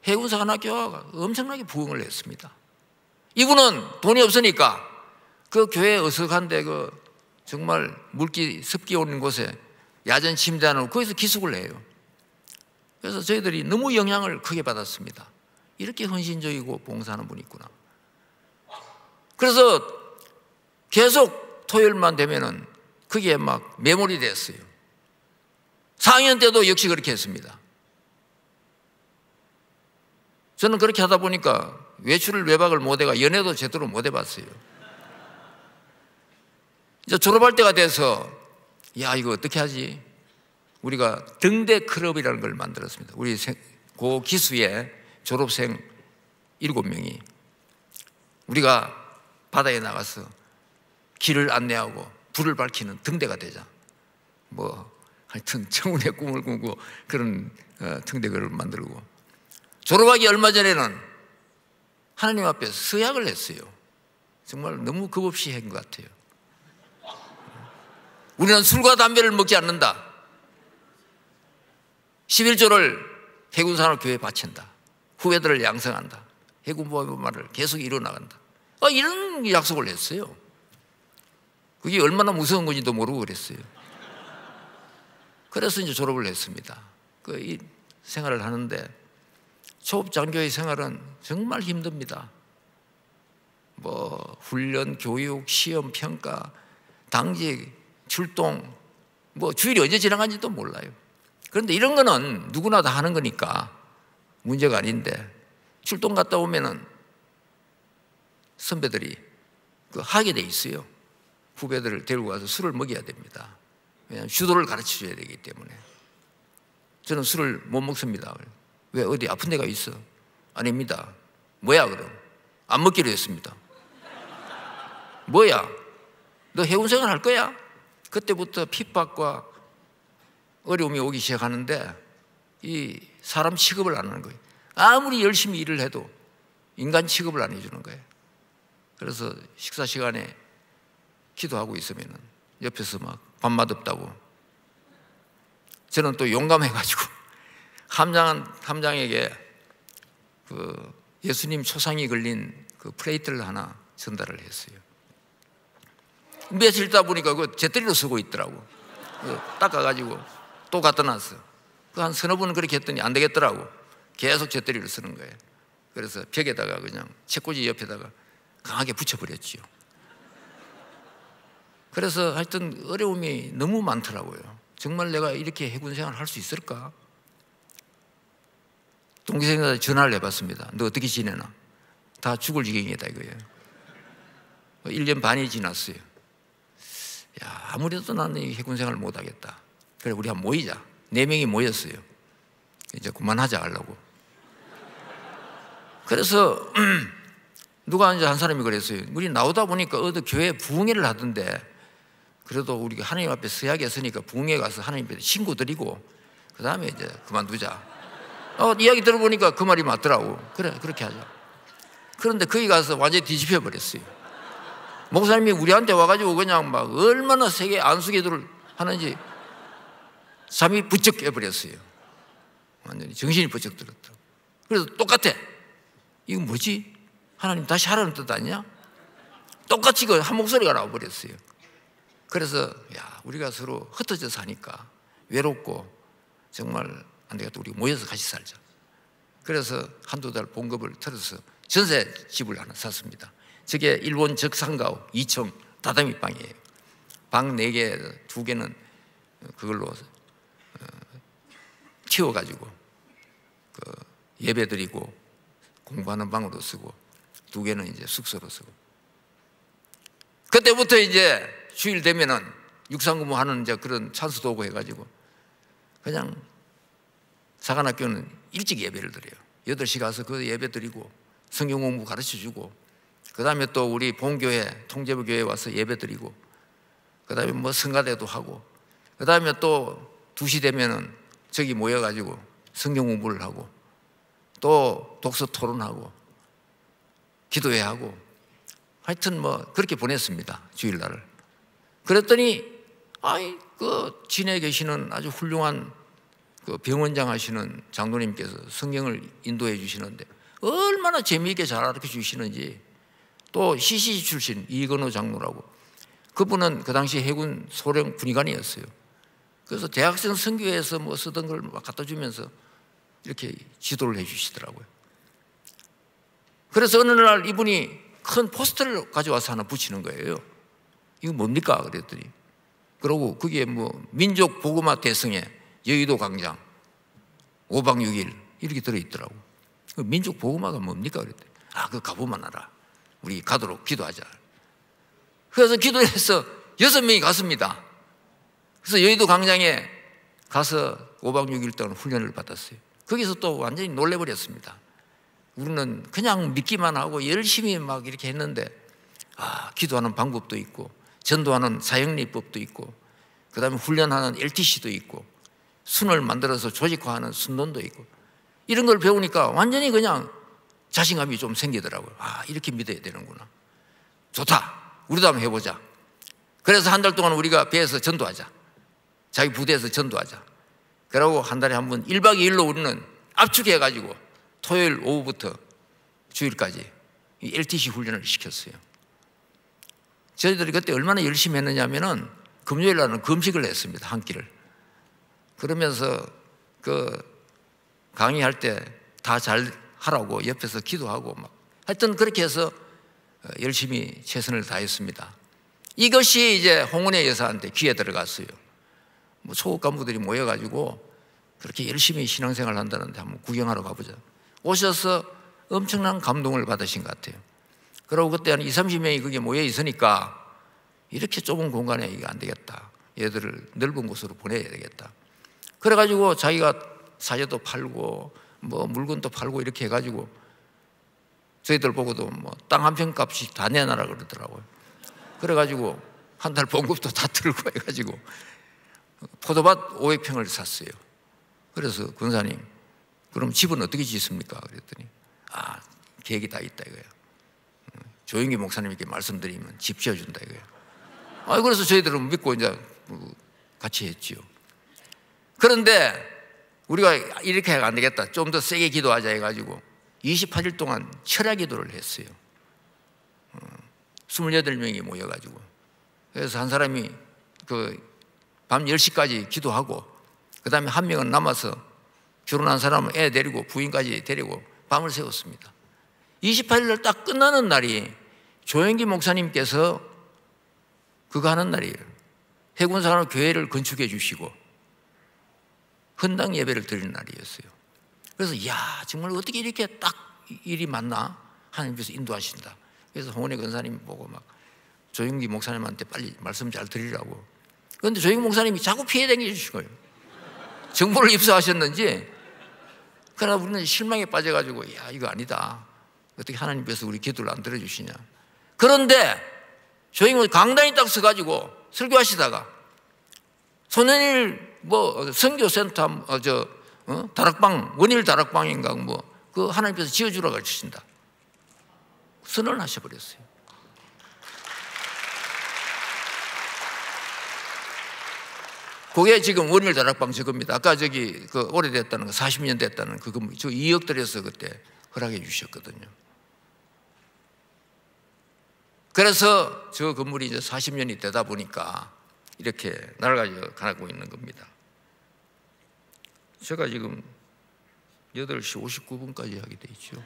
해군사관학교가 엄청나게 부흥을 했습니다. 이분은 돈이 없으니까 그 교회 어석한데 그 정말 물기, 습기 오는 곳에 야전 침대 안으로 거기서 기숙을 해요. 그래서 저희들이 너무 영향을 크게 받았습니다. 이렇게 헌신적이고 봉사하는 분이 있구나. 그래서 계속 토요일만 되면은 그게 막 메모리 됐어요. 4학년 때도 역시 그렇게 했습니다. 저는 그렇게 하다 보니까 외박을 못 해가 연애도 제대로 못 해봤어요. 이제 졸업할 때가 돼서 야, 이거 어떻게 하지? 우리가 등대 클럽이라는 걸 만들었습니다. 우리 고 기수의 졸업생 7명이 우리가 바다에 나가서 길을 안내하고 불을 밝히는 등대가 되자. 뭐 하여튼 청운의 꿈을 꾸고 그런 등대를 만들고, 졸업하기 얼마 전에는 하나님 앞에 서약을 했어요. 정말 너무 겁없이 한 것 같아요. 우리는 술과 담배를 먹지 않는다. 11조를 해군산업교회에 바친다. 후배들을 양성한다. 해군보험을 계속 이뤄나간다. 이런 약속을 했어요. 그게 얼마나 무서운 건지도 모르고 그랬어요. 그래서 이제 졸업을 했습니다. 이 생활을 하는데 초급장교의 생활은 정말 힘듭니다. 뭐 훈련, 교육, 시험, 평가, 당직, 출동, 뭐 주일이 언제 지나간지도 몰라요. 그런데 이런 거는 누구나 다 하는 거니까 문제가 아닌데, 출동 갔다 오면은 선배들이 하게 돼 있어요. 후배들을 데리고 가서 술을 먹여야 됩니다. 왜냐하면 주도를 가르쳐 줘야 되기 때문에. 저는 술을 못 먹습니다. 왜, 어디 아픈 데가 있어? 아닙니다. 뭐야 그럼? 안 먹기로 했습니다. 뭐야? 너 해군생활 할 거야? 그때부터 핍박과 어려움이 오기 시작하는데 이 사람 취급을 안 하는 거예요. 아무리 열심히 일을 해도 인간 취급을 안 해주는 거예요. 그래서 식사 시간에 기도하고 있으면 옆에서 막 밥맛 없다고. 저는 또 용감해가지고 함장에게 그 예수님 초상이 걸린 그 플레이트를 하나 전달을 했어요. 며칠 있다 보니까 그 재떨이로 쓰고 있더라고. 닦아가지고 또 갖다 놨어. 한 서너 번은 그렇게 했더니 안 되겠더라고. 계속 재떨이로 쓰는 거예요. 그래서 벽에다가 그냥 책꽂이 옆에다가 강하게 붙여버렸지요. 그래서 하여튼 어려움이 너무 많더라고요. 정말 내가 이렇게 해군 생활을 할 수 있을까? 동기생한테 전화를 해봤습니다. 너 어떻게 지내나? 다 죽을 지경이다 이거예요. 1년 반이 지났어요. 야, 아무래도 나는 이 해군 생활을 못 하겠다. 그래, 우리 한번 모이자. 4명이 모였어요. 이제 그만하자 하려고. 그래서 누가 이제 한 사람이 그랬어요. 우리 나오다 보니까 어디 교회 부흥회를 하던데, 그래도 우리가 하나님 앞에 서약에 서니까 부흥회 가서 하나님 앞에 신고 드리고 그 다음에 이제 그만두자. 이야기 들어보니까 그 말이 맞더라고. 그래, 그렇게 하자. 그런데 거기 가서 완전히 뒤집혀 버렸어요. 목사님이 우리한테 와가지고 그냥 막 얼마나 세게 안수기도를 하는지 잠이 부쩍 깨버렸어요. 완전히 정신이 부쩍 들었다. 그래서 똑같아. 이거 뭐지? 하나님 다시 하라는 뜻 아니냐? 똑같이 한 목소리가 나와버렸어요. 그래서 야, 우리가 서로 흩어져 사니까 외롭고 정말 안 되겠다. 우리 모여서 같이 살자. 그래서 한두 달 봉급을 털어서 전세 집을 하나 샀습니다. 저게 일본 적산가오 2층 다다미 방이에요. 방 4개, 2개는 그걸로 튀어가지고 그 예배 드리고 공부하는 방으로 쓰고 2개는 이제 숙소로 쓰고. 그때부터 이제 주일 되면은 육상근무 하는 이제 그런 찬스도 오고 해가지고 그냥 사관학교는 일찍 예배를 드려요. 8시 가서 그 예배 드리고 성경 공부 가르쳐 주고, 그 다음에 또 우리 본교회, 통제부 교회 와서 예배 드리고, 그 다음에 뭐 성가대도 하고, 그 다음에 또 2시 되면은 저기 모여가지고 성경 공부를 하고, 또 독서 토론하고, 기도회 하고, 하여튼 뭐 그렇게 보냈습니다. 주일날을. 그랬더니 아이 그 진에 계시는 아주 훌륭한 그 병원장 하시는 장로님께서 성경을 인도해 주시는데 얼마나 재미있게 잘 가르쳐 주시는지, 또 CCC 출신 이건호 장로라고, 그분은 그 당시 해군 소령 군의관이었어요. 그래서 대학생 선교회에서 뭐 쓰던 걸 막 갖다 주면서 이렇게 지도를 해 주시더라고요. 그래서 어느 날 이분이 큰 포스터를 가져와서 하나 붙이는 거예요. 이거 뭡니까? 그랬더니, 그러고 그게 뭐 민족 복음화 대성회 여의도 광장 5박 6일 이렇게 들어있더라고. 민족 복음화가 뭡니까? 그랬더니, 아, 그거 가보면 알아. 우리 가도록 기도하자. 그래서 기도해서 6명이 갔습니다. 그래서 여의도 광장에 가서 5박 6일 동안 훈련을 받았어요. 거기서 또 완전히 놀래버렸습니다. 우리는 그냥 믿기만 하고 열심히 막 이렇게 했는데, 아, 기도하는 방법도 있고, 전도하는 사형리법도 있고, 그 다음에 훈련하는 LTC도 있고, 순을 만들어서 조직화하는 순론도 있고, 이런 걸 배우니까 완전히 그냥 자신감이 좀 생기더라고요. 아, 이렇게 믿어야 되는구나. 좋다. 우리도 한번 해보자. 그래서 한 달 동안 우리가 배에서 전도하자. 자기 부대에서 전도하자. 그러고 한 달에 한 번 1박 2일로 우리는 압축해가지고 토요일 오후부터 주일까지 이 LTC 훈련을 시켰어요. 저희들이 그때 얼마나 열심히 했느냐면은 금요일 날은 금식을 했습니다. 한 끼를. 그러면서 그 강의할 때 다 잘 하라고 옆에서 기도하고 막 하여튼 그렇게 해서 열심히 최선을 다했습니다. 이것이 이제 홍은혜 여사한테 귀에 들어갔어요. 뭐 소극 간부들이 모여가지고 그렇게 열심히 신앙생활을 한다는데 한번 구경하러 가보자. 오셔서 엄청난 감동을 받으신 것 같아요. 그리고 그때 한 20, 30명이 거기에 모여 있으니까 이렇게 좁은 공간에 이게 안 되겠다. 얘들을 넓은 곳으로 보내야 되겠다. 그래가지고 자기가 사제도 팔고 뭐 물건도 팔고 이렇게 해가지고 저희들 보고도 뭐 땅 한 평 값씩 다 내놔라 그러더라고요. 그래가지고 한 달 봉급도 다 들고 해가지고 포도밭 500평을 샀어요. 그래서 권사님, 그럼 집은 어떻게 짓습니까? 그랬더니, 아, 계획이 다 있다 이거예요. 조영기 목사님께 말씀드리면 집 지어준다 이거예요. 아, 그래서 저희들은 믿고 이제 같이 했지요. 그런데 우리가 이렇게 해가 안 되겠다. 좀 더 세게 기도하자 해가지고 28일 동안 철야 기도를 했어요. 28명이 모여가지고. 그래서 한 사람이 그 밤 10시까지 기도하고, 그 다음에 한 명은 남아서 결혼한 사람은 애 데리고 부인까지 데리고 밤을 새웠습니다. 28일 날 딱 끝나는 날이 조영기 목사님께서 그거 하는 날이에요. 해군사관의 교회를 건축해 주시고 헌당 예배를 드리는 날이었어요. 그래서 이야, 정말 어떻게 이렇게 딱 일이 맞나? 하나님께서 인도하신다. 그래서 홍은혜 권사님 보고 막 조영기 목사님한테 빨리 말씀 잘 드리라고. 그런데 조영기 목사님이 자꾸 피해 다니시는 거예요. 정보를 입수하셨는지. 그러나 우리는 실망에 빠져가지고, 야, 이거 아니다. 어떻게 하나님께서 우리 기도를 안 들어주시냐. 그런데 조영기 강단에 딱 서가지고 설교하시다가 소년일 뭐 선교센터 다락방, 원일 다락방인가 뭐 그 하나님께서 지어주라고 해주신다. 선언을 하셔버렸어요. 그게 지금 원일 다락방 저겁니다. 아까 저기 그 오래됐다는 거, 40년 됐다는 그 건물, 저 2억 들여서 그때 허락해 주셨거든요. 그래서 저 건물이 이제 40년이 되다 보니까 이렇게 날아가져 가고 있는 겁니다. 제가 지금 8시 59분까지 하게 돼 있죠.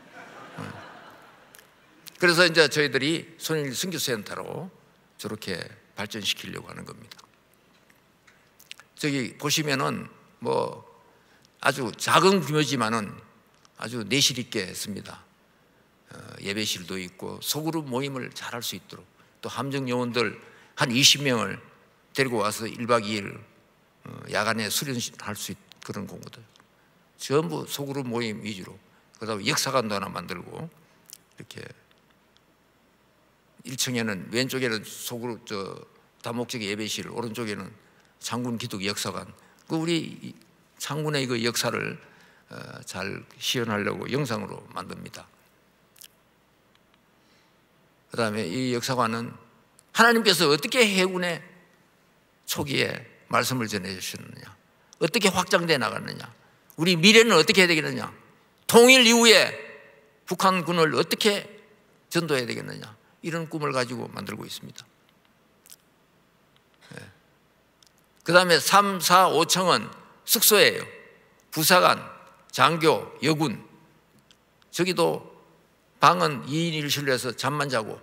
그래서 이제 저희들이 손일 선교센터로 저렇게 발전시키려고 하는 겁니다. 저기 보시면은 뭐 아주 작은 규모지만은 아주 내실 있게 했습니다. 예배실도 있고 소그룹 모임을 잘 할 수 있도록, 또 함정 요원들 한 20명을 데리고 와서 1박 2일 야간에 수련할 수 있는 그런 공부들 전부 소그룹 모임 위주로, 그다음에 역사관도 하나 만들고, 이렇게 1층에는 왼쪽에는 소그룹 다목적 예배실, 오른쪽에는 장군 기독 역사관, 그 우리 장군의 그 역사를 잘 시연하려고 영상으로 만듭니다. 그 다음에 이 역사관은 하나님께서 어떻게 해군의 초기에 말씀을 전해주셨느냐, 어떻게 확장되어 나갔느냐, 우리 미래는 어떻게 해야 되겠느냐, 통일 이후에 북한군을 어떻게 전도해야 되겠느냐, 이런 꿈을 가지고 만들고 있습니다. 그 다음에 3, 4, 5층은 숙소예요. 부사관, 장교, 여군. 저기도 방은 2인 1실로 해서 잠만 자고,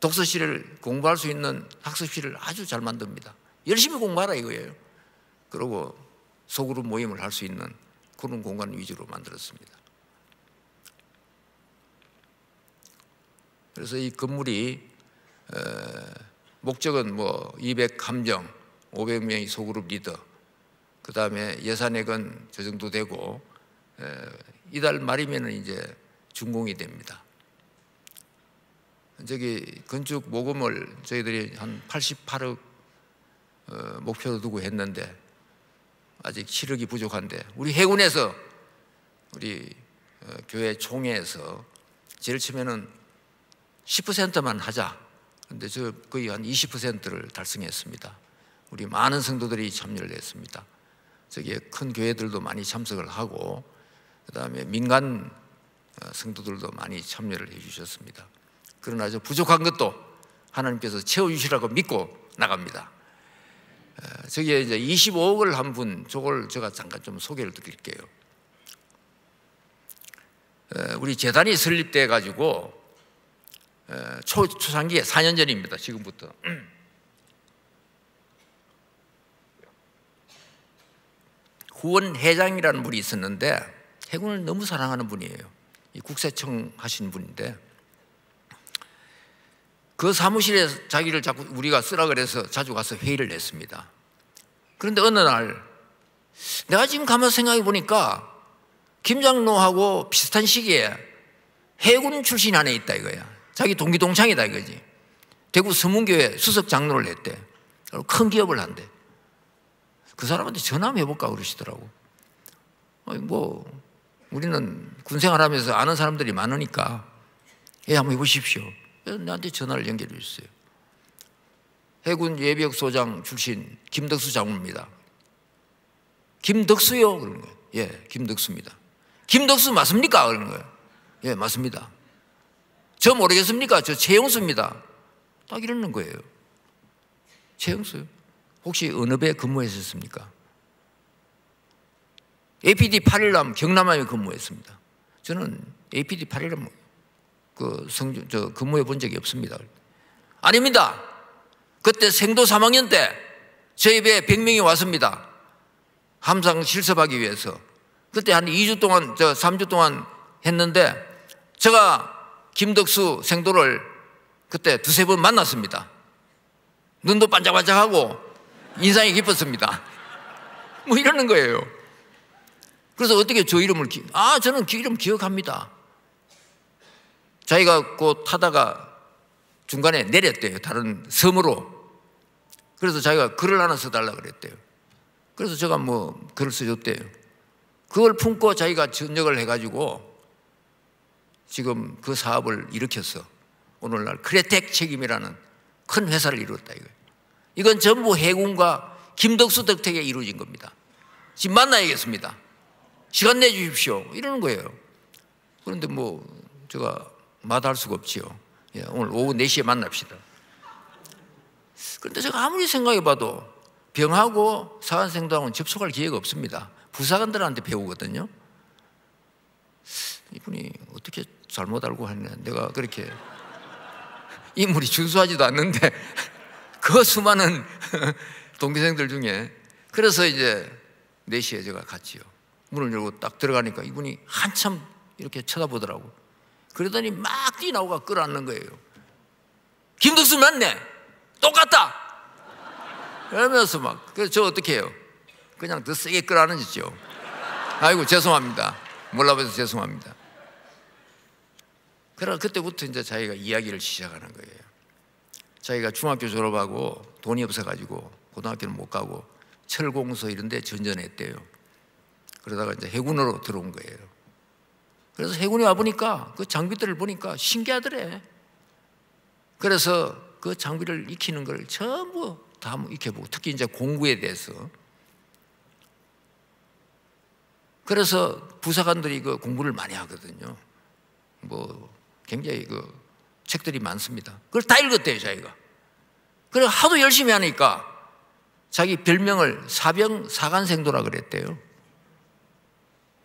독서실을 공부할 수 있는 학습실을 아주 잘 만듭니다. 열심히 공부하라 이거예요. 그리고 소그룹 모임을 할 수 있는 그런 공간 위주로 만들었습니다. 그래서 이 건물이 목적은 뭐 200함정, 500명의 소그룹 리더, 그 다음에 예산액은 저 정도 되고 이달 말이면 이제 준공이 됩니다. 저기 건축 모금을 저희들이 한 88억 목표로 두고 했는데 아직 7억이 부족한데, 우리 해군에서 우리 교회 총회에서 제일 처음에는 10%만 하자. 근데 저 거의 한 20%를 달성했습니다. 우리 많은 성도들이 참여를 했습니다. 저기에 큰 교회들도 많이 참석을 하고, 그 다음에 민간 성도들도 많이 참여를 해주셨습니다. 그러나 저 부족한 것도 하나님께서 채워주시라고 믿고 나갑니다. 저기에 이제 25억을 한 분, 저걸 제가 잠깐 좀 소개를 드릴게요. 우리 재단이 설립돼 가지고 초창기에 4년 전입니다. 지금부터. 후원 회장이라는 분이 있었는데 해군을 너무 사랑하는 분이에요. 이 국세청 하신 분인데, 그 사무실에 자기를 자꾸 우리가 쓰라 그래서 자주 가서 회의를 했습니다. 그런데 어느 날 내가 지금 가만히 생각해 보니까 김장로하고 비슷한 시기에 해군 출신 안에 있다 이거야. 자기 동기 동창이다 이거지. 대구 서문교회 수석 장로를 했대. 큰 기업을 한대. 그 사람한테 전화 한번 해볼까 그러시더라고. 뭐 우리는 군생활하면서 아는 사람들이 많으니까 한번 해보십시오. 그래서 나한테 전화를 연결해 주셨어요. 해군 예비역 소장 출신 김덕수 장군입니다. 김덕수요? 그러는 거예요. 예, 김덕수입니다. 김덕수 맞습니까? 그러는 거예요. 예, 맞습니다. 저 모르겠습니까? 저 최영수입니다. 딱 이러는 거예요. 최영수요? 혹시 어느 배 근무했었습니까? APD 8일남 경남함에 근무했습니다. 저는 APD 8일남 근무해 본 적이 없습니다. 아닙니다. 그때 생도 3학년 때 저희 배에 100명이 왔습니다. 함상 실습하기 위해서. 그때 한 2주 동안, 3주 동안 했는데 제가 김덕수 생도를 그때 2-3번 만났습니다. 눈도 반짝반짝하고 인상이 깊었습니다. 뭐 이러는 거예요. 그래서 어떻게 저 이름을 저는 그 이름 기억합니다. 자기가 곧 타다가 중간에 내렸대요. 다른 섬으로. 그래서 자기가 글을 하나 써달라고 그랬대요. 그래서 제가 뭐 글을 써줬대요. 그걸 품고 자기가 전역을 해가지고 지금 그 사업을 일으켰어. 오늘날 크레텍 책임이라는 큰 회사를 이루었다 이거예요. 이건 전부 해군과 김덕수 덕택에 이루어진 겁니다. 지금 만나야겠습니다. 시간 내주십시오. 이러는 거예요. 그런데 뭐 제가 마다할 수가 없지요. 예, 오늘 오후 4시에 만납시다. 그런데 제가 아무리 생각해봐도 병하고 사관생도하고는 접촉할 기회가 없습니다. 부사관들한테 배우거든요. 이분이 어떻게 잘못 알고 했네. 내가 그렇게 인물이 준수하지도 않는데 그 수많은 동기생들 중에. 그래서 이제 4시에 제가 갔지요. 문을 열고 딱 들어가니까 이분이 한참 이렇게 쳐다보더라고. 그러더니 막 뛰나오가 끌어안는 거예요. 김덕수 맞네. 똑같다. 그러면서 막. 그래서 저 어떻게 해요? 그냥 더 세게 끌어안으셨죠. 아이고 죄송합니다. 몰라봐서 죄송합니다. 그러나 그때부터 이제 자기가 이야기를 시작하는 거예요. 자기가 중학교 졸업하고 돈이 없어가지고 고등학교는 못 가고 철공소 이런 데 전전했대요. 그러다가 이제 해군으로 들어온 거예요. 그래서 해군에 와보니까 그 장비들을 보니까 신기하더래. 그래서 그 장비를 익히는 걸 전부 다 익혀보고, 특히 이제 공구에 대해서. 그래서 부사관들이 그 공부를 많이 하거든요. 뭐 굉장히 그 책들이 많습니다. 그걸 다 읽었대요, 자기가. 그래 하도 열심히 하니까 자기 별명을 사병 사관생도라 그랬대요.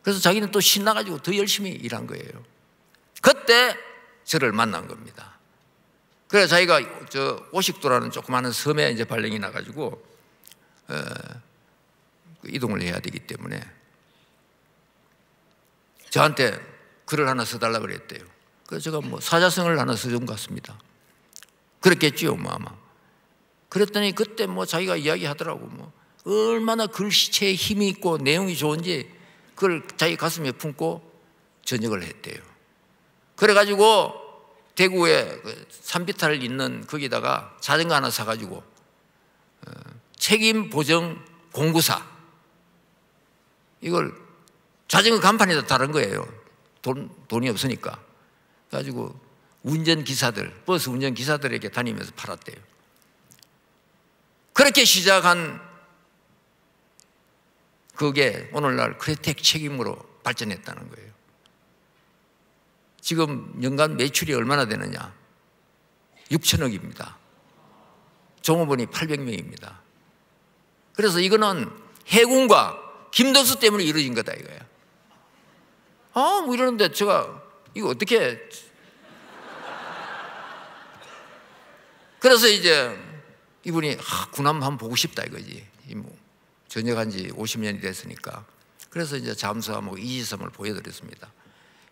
그래서 자기는 또 신나가지고 더 열심히 일한 거예요. 그때 저를 만난 겁니다. 그래서 자기가 저 오식도라는 조그마한 섬에 이제 발령이 나가지고 이동을 해야 되기 때문에 저한테 글을 하나 써달라 그랬대요. 그래서 제가 뭐 사자성어를 하나 써준 것 같습니다. 그랬겠지요, 뭐 아마. 그랬더니 그때 뭐 자기가 이야기하더라고. 뭐 얼마나 글씨체에 힘이 있고 내용이 좋은지 그걸 자기 가슴에 품고 전역을 했대요. 그래가지고 대구에 그 산비탈 있는 거기다가 자전거 하나 사가지고 책임 보정 공구사 이걸 자전거 간판에다 다른 거예요. 돈이 없으니까. 그래가지고 운전기사들, 버스 운전기사들에게 다니면서 팔았대요. 그렇게 시작한 그게 오늘날 크레텍 책임으로 발전했다는 거예요. 지금 연간 매출이 얼마나 되느냐? 6천억입니다. 종업원이 800명입니다. 그래서 이거는 해군과 김덕수 때문에 이루어진 거다 이거야. 뭐 이러는데 제가 이거 어떻게. 그래서 이제 이분이 군함 한번 보고 싶다 이거지. 뭐 전역한 지 50년이 됐으니까. 그래서 이제 잠수함하고 이지섬을 보여드렸습니다.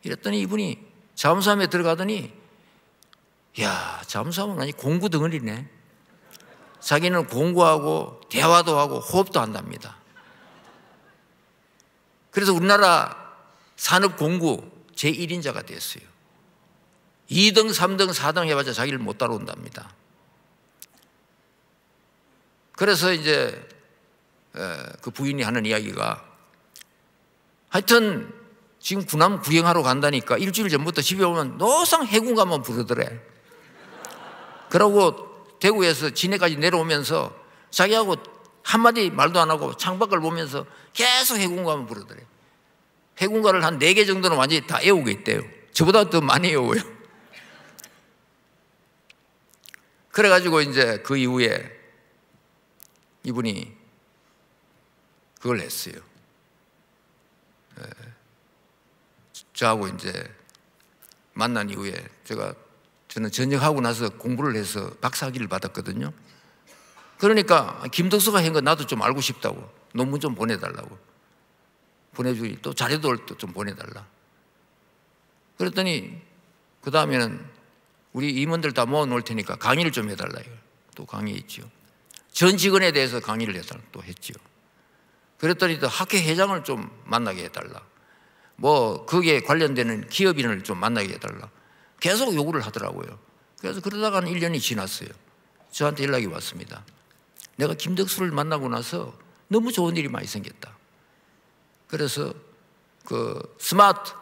이랬더니 이분이 잠수함에 들어가더니 야, 잠수함은 아니 공구 덩어리네. 자기는 공구하고 대화도 하고 호흡도 한답니다. 그래서 우리나라 산업 공구 제1인자가 됐어요. 2등, 3등, 4등 해봤자 자기를 못 따라온답니다. 그래서 이제 그 부인이 하는 이야기가 하여튼 지금 군함 구경하러 간다니까 일주일 전부터 집에 오면 노상 해군가만 부르더래. 그러고 대구에서 진해까지 내려오면서 자기하고 한마디 말도 안 하고 창밖을 보면서 계속 해군가만 부르더래. 해군가를 한 4개 정도는 완전히 다 외우고 있대요. 저보다 더 많이 외워요. 그래가지고 이제 그 이후에 이분이 그걸 했어요. 저하고 이제 만난 이후에 저는 전역하고 나서 공부를 해서 박사학위를 받았거든요. 그러니까 김덕수가 한 거 나도 좀 알고 싶다고 논문 좀 보내달라고 보내주니 또 자료도 좀 보내달라. 그랬더니 그 다음에는 우리 임원들 다 모아놓을 테니까 강의를 좀 해달라. 또 강의했지요. 전 직원에 대해서 강의를 해달라 또 했지요. 그랬더니 또 학회 회장을 좀 만나게 해달라. 뭐 거기에 관련되는 기업인을 좀 만나게 해달라. 계속 요구를 하더라고요. 그래서 그러다가는 1년이 지났어요. 저한테 연락이 왔습니다. 내가 김덕수를 만나고 나서 너무 좋은 일이 많이 생겼다. 그래서 그 스마트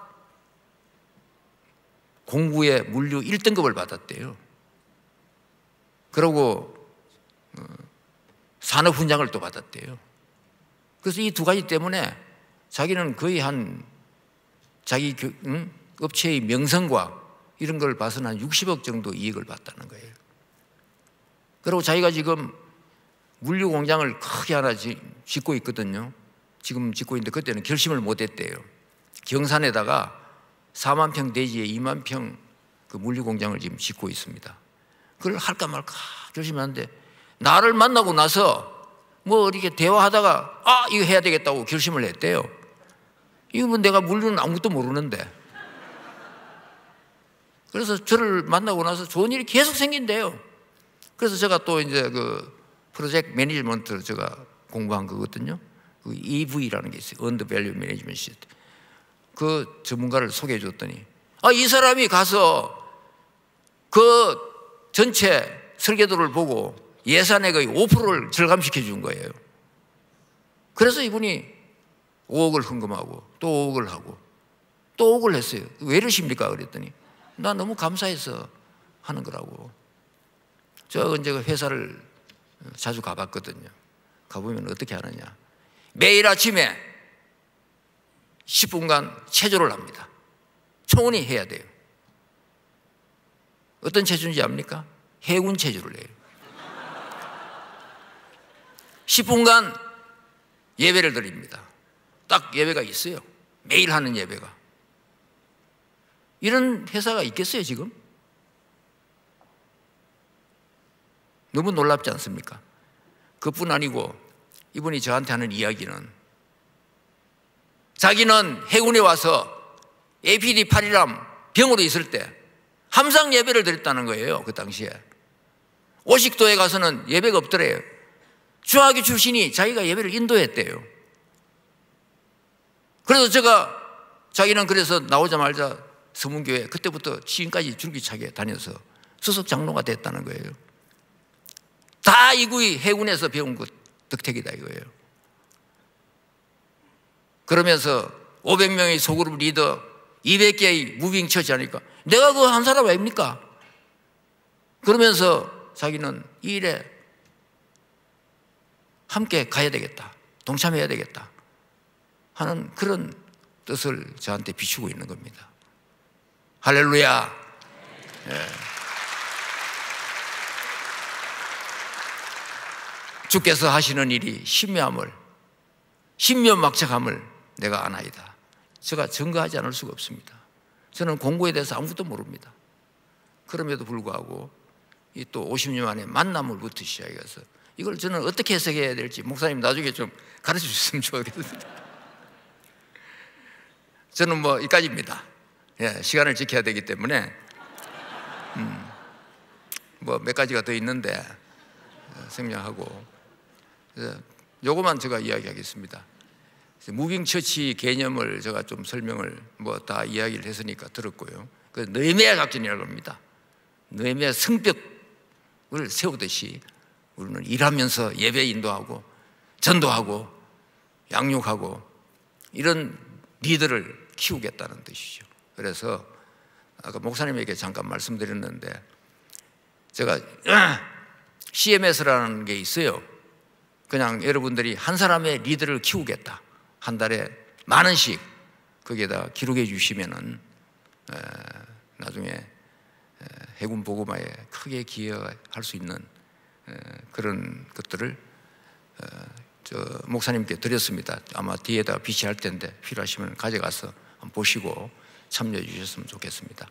공구의 물류 1등급을 받았대요. 그리고 산업훈장을 또 받았대요. 그래서 이 두 가지 때문에 자기는 거의 한 자기 업체의 명성과 이런 걸 봐서는 한 60억 정도 이익을 봤다는 거예요. 그리고 자기가 지금 물류 공장을 크게 하나 짓고 있거든요. 지금 짓고 있는데 그때는 결심을 못했대요. 경산에다가 4만 평 대지에 2만 평 그 물류 공장을 지금 짓고 있습니다. 그걸 할까 말까 결심하는데 나를 만나고 나서 뭐 이렇게 대화하다가 아 이거 해야 되겠다고 결심을 했대요. 이거 뭐 내가 물류는 아무것도 모르는데. 그래서 저를 만나고 나서 좋은 일이 계속 생긴대요. 그래서 제가 또 이제 그 프로젝트 매니지먼트를 제가 공부한 거거든요. 그 EV라는 게 있어요. Earned Value Management System. 그 전문가를 소개해 줬더니 아, 이 사람이 가서 그 전체 설계도를 보고 예산의 거의 5%를 절감시켜 준 거예요. 그래서 이분이 5억을 헌금하고 또 5억을 하고 또 5억을 했어요. 왜 이러십니까? 그랬더니 나 너무 감사해서 하는 거라고. 저 이제 회사를 자주 가봤거든요. 가보면 어떻게 하느냐. 매일 아침에 10분간 체조를 합니다. 초원이 해야 돼요. 어떤 체조인지 압니까? 해군 체조를 해요. 10분간 예배를 드립니다. 딱 예배가 있어요. 매일 하는 예배가. 이런 회사가 있겠어요 지금? 너무 놀랍지 않습니까? 그뿐 아니고 이분이 저한테 하는 이야기는 자기는 해군에 와서 APD-8이람 병으로 있을 때 함상 예배를 드렸다는 거예요. 그 당시에 오식도에 가서는 예배가 없더래요. 중학교 출신이 자기가 예배를 인도했대요. 그래서 자기는 그래서 나오자마자 서문교회 그때부터 지금까지 줄기차게 다녀서 수석 장로가 됐다는 거예요. 다 이구이 해군에서 배운 것 덕택이다 이거예요. 그러면서 500명의 소그룹 리더 200개의 무빙 처치 하니까 내가 그거 한 사람 아닙니까? 그러면서 자기는 이 일에 함께 가야 되겠다, 동참해야 되겠다 하는 그런 뜻을 저한테 비추고 있는 겁니다. 할렐루야. 예. 주께서 하시는 일이 신묘막측함을 내가 아나이다. 제가 증거하지 않을 수가 없습니다. 저는 공부에 대해서 아무것도 모릅니다. 그럼에도 불구하고 이 또 50년 만에 만남을부터 시작해서 이걸 저는 어떻게 해석해야 될지 목사님 나중에 좀 가르쳐 주셨으면 좋겠습니다. 저는 뭐 이까지입니다. 예, 시간을 지켜야 되기 때문에 뭐 몇 가지가 더 있는데 생략하고 요거만 제가 이야기하겠습니다. 무빙 처치 개념을 제가 좀 설명을 뭐 다 이야기를 했으니까 들었고요. 그 느헤미야 작전이라고 합니다. 느헤미야 성벽을 세우듯이 우리는 일하면서 예배 인도하고 전도하고 양육하고 이런 리더를 키우겠다는 뜻이죠. 그래서 아까 목사님에게 잠깐 말씀드렸는데 제가 CMS라는 게 있어요. 그냥 여러분들이 한 사람의 리더를 키우겠다. 한 달에 10,000원씩 거기에다 기록해 주시면은 나중에 해군 보고마에 크게 기여할 수 있는 그런 것들을 저 목사님께 드렸습니다. 아마 뒤에다 비치할 텐데 필요하시면 가져가서 한번 보시고 참여해 주셨으면 좋겠습니다.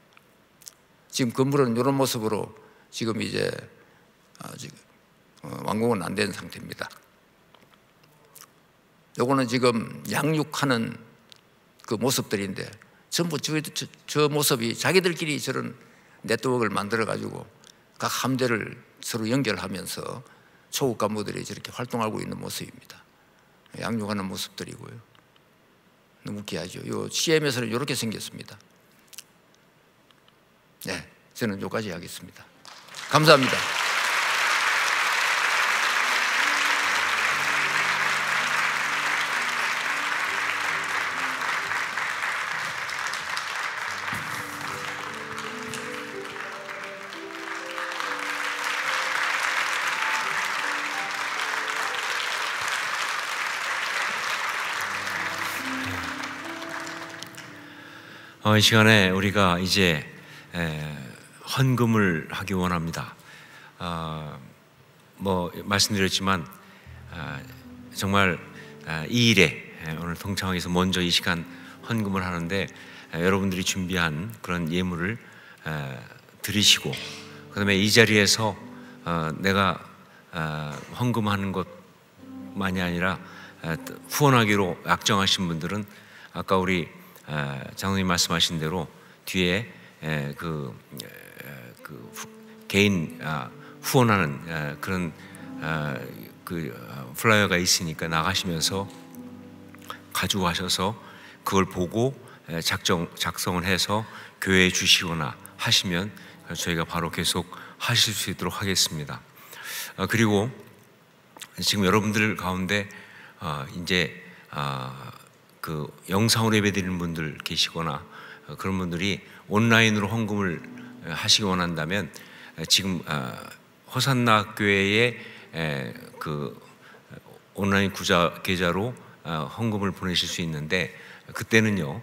지금 건물은 이런 모습으로 지금 이제 아직 완공은 안 된 상태입니다. 요거는 지금 양육하는 그 모습들인데 전부 저 모습이 자기들끼리 저런 네트워크를 만들어 가지고 각 함대를 서로 연결하면서 초급 간부들이 저렇게 활동하고 있는 모습입니다. 양육하는 모습들이고요. 너무 귀하죠. 요 CM에서는 이렇게 생겼습니다. 네, 저는 여기까지 하겠습니다. 감사합니다. 이 시간에 우리가 이제 헌금을 하기 원합니다. 말씀드렸지만 정말 이 일에 오늘 동창회에서 먼저 이 시간 헌금을 하는데 여러분들이 준비한 그런 예물을 드리시고, 그다음에 이 자리에서 내가 헌금하는 것만이 아니라 후원하기로 약정하신 분들은 아까 우리 장로님 말씀하신 대로 뒤에 개인 후원하는 그런 플라이어가 있으니까 나가시면서 가지고 가셔서 그걸 보고 작성을 해서 교회에 주시거나 하시면 저희가 바로 계속 하실 수 있도록 하겠습니다. 그리고 지금 여러분들 가운데 이제 그 영상으로 예배드리는 분들 계시거나 그런 분들이 온라인으로 헌금을 하시기 원한다면 지금 호산나 교회의 그 온라인 계좌로 헌금을 보내실 수 있는데, 그때는요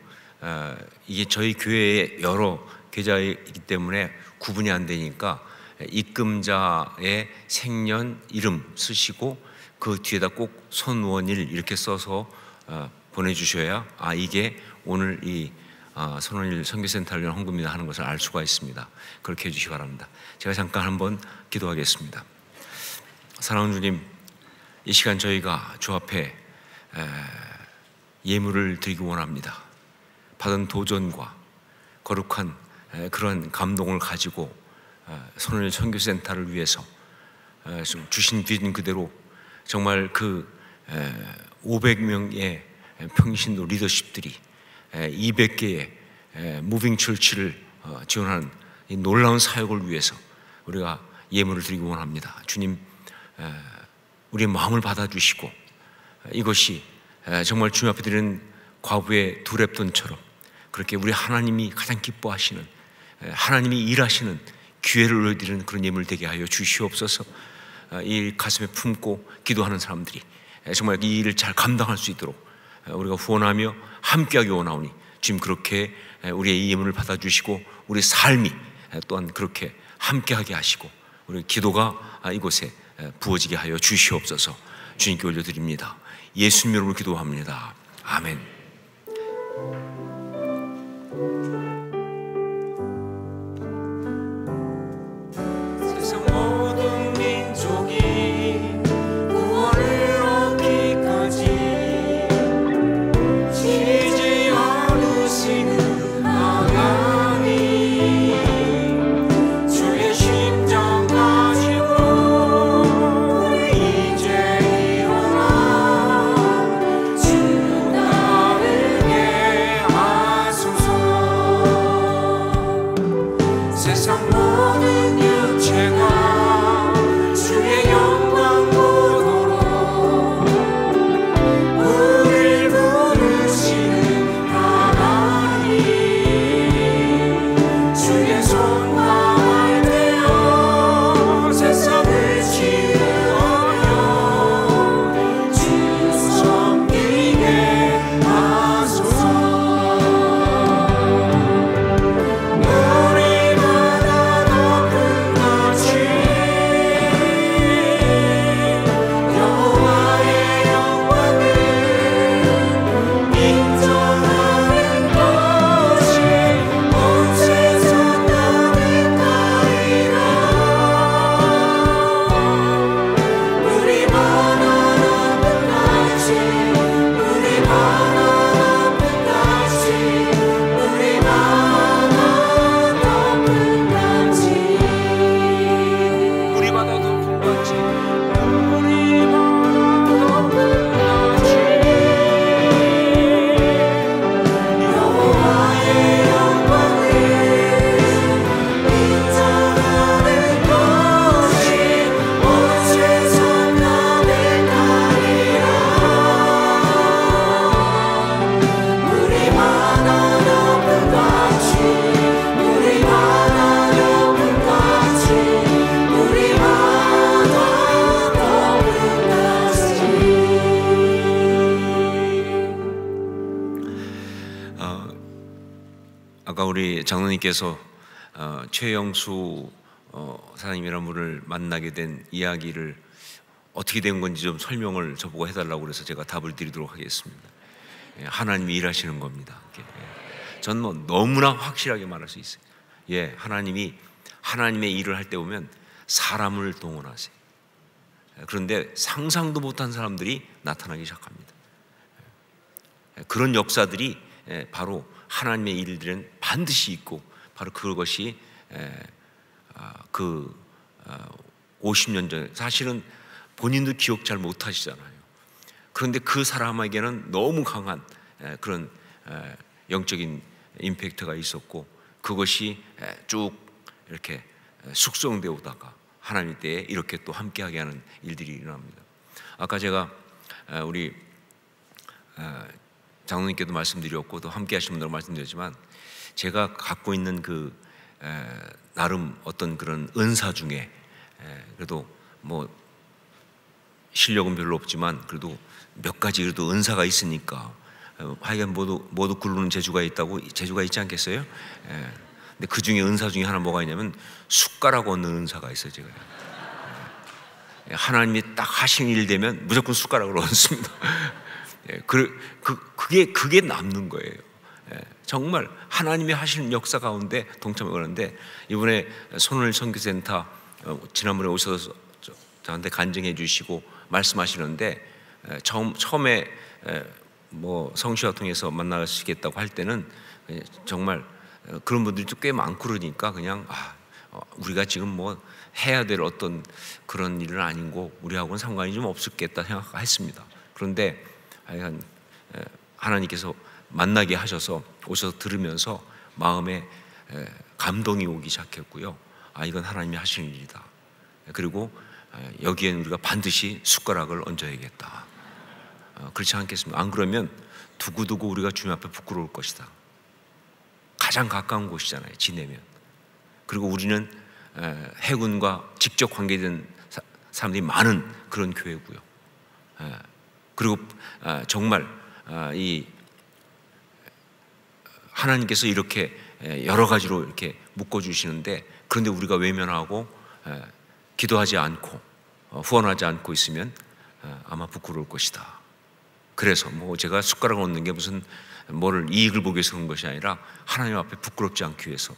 이게 저희 교회의 여러 계좌이기 때문에 구분이 안 되니까 입금자의 생년 이름 쓰시고 그 뒤에다 꼭 손원일 이렇게 써서 보내주셔야 이게 오늘 이 손원일 선교센터를 위한 헌금이다 하는 것을 알 수가 있습니다. 그렇게 해주시기 바랍니다. 제가 잠깐 한번 기도하겠습니다. 사랑하는 주님, 이 시간 저희가 주 앞에 예물을 드리기 원합니다. 받은 도전과 거룩한 그런 감동을 가지고 손원일 선교센터를 위해서 주신 비전 그대로 정말 그 500명의 평신도 리더십들이 200개의 무빙 철치를 지원하는 이 놀라운 사역을 위해서 우리가 예물을 드리기 원합니다. 주님, 우리의 마음을 받아주시고 이것이 정말 주님 앞에 드리는 과부의 두 렙돈처럼 그렇게 우리 하나님이 가장 기뻐하시는, 하나님이 일하시는 기회를 올려드리는 그런 예물 되게 하여 주시옵소서. 이 가슴에 품고 기도하는 사람들이 정말 이 일을 잘 감당할 수 있도록 우리가 후원하며 함께하기 원하오니 주님 그렇게 우리의 이 예물을 받아주시고 우리 삶이 또한 그렇게 함께하게 하시고 우리 기도가 이곳에 부어지게 하여 주시옵소서. 주님께 올려드립니다. 예수님 이름으로 기도합니다. 아멘. 세상 모든 민족이 구원을 얻기까지 쉬지 않으시는 하나님, 주의 심정 가지고 우리 이제 일어나 주 따르게 하소서. 세상 모든 육체가 주의 영광 보도록 우릴 부르시는 하나님, 주의 손과 되어 세상을 치유하여 주 섬기게 하소서. 우리마다 높은 같이 여호와의 영광을 인정하는 것이 온 세상 나니까이라. 우리마다 높은 같이 우리마다 높은 같이 우리마다 높은 같이 우리마다 높은 같이 여호와의 영광을 인정하는 것이 온 세상 나니까이라. 우리마다 높은 같이 우리마다 높은 같이 우리마다 높은 같이. 아까 우리 장로님께서 최영수 사장님이라는 분을 만나게 된 이야기를 어떻게 된 건지 좀 설명을 저보고 해달라고 그래서 제가 답을 드리도록 하겠습니다. 하나님이 일하시는 겁니다. 저는 뭐 너무나 확실하게 말할 수 있어요. 하나님이 하나님의 일을 할 때 보면 사람을 동원하세요. 그런데 상상도 못한 사람들이 나타나기 시작합니다. 그런 역사들이 바로 하나님의 일들은 반드시 있고, 바로 그것이 50년 전에 사실은 본인도 기억 잘 못하시잖아요. 그런데 그 사람에게는 너무 강한 그런 영적인 임팩트가 있었고, 그것이 쭉 이렇게 숙성되어 오다가 하나님 때에 이렇게 또 함께하게 하는 일들이 일어납니다. 아까 제가 우리 장로님께도 말씀드렸고 또 함께하신 분들 말씀드렸지만, 제가 갖고 있는 그 나름 어떤 그런 은사 중에 그래도 뭐 실력은 별로 없지만 그래도 몇 가지 그래도 은사가 있으니까 하여간 모두 굴르는 재주가 있지 않겠어요? 근데 그 중에 은사 중에 하나 뭐가 있냐면 숟가락 얹는 은사가 있어요. 제가 하나님이 딱 하신 일 되면 무조건 숟가락을 얹습니다. 그게 남는 거예요. 정말 하나님이 하시는 역사 가운데 동참을 하는데, 이번에 손을 선교센터 지난번에 오셔서 저한테 간증해 주시고 말씀하시는데, 처음에 뭐 성시와 통해서 만나시겠다고 할 때는 정말 그런 분들이 꽤 많고 그러니까 그냥 우리가 지금 뭐 해야 될 어떤 그런 일은 아니고 우리하고는 상관이 좀 없었겠다 생각했습니다. 그런데 하여간 하나님께서 만나게 하셔서 오셔서 들으면서 마음에 감동이 오기 시작했고요. 이건 하나님이 하시는 일이다. 그리고 여기에는 우리가 반드시 숟가락을 얹어야겠다. 그렇지 않겠습니까? 안 그러면 두고두고 우리가 주님 앞에 부끄러울 것이다. 가장 가까운 곳이잖아요, 지내면. 그리고 우리는 해군과 직접 관계된 사람들이 많은 그런 교회고요. 그리고 정말 이 하나님께서 이렇게 여러 가지로 이렇게 묶어주시는데, 그런데 우리가 외면하고 기도하지 않고 후원하지 않고 있으면 아마 부끄러울 것이다. 그래서 뭐 제가 숟가락을 얹는 게 무슨 뭐를 이익을 보기 위해서 그런 것이 아니라 하나님 앞에 부끄럽지 않기 위해서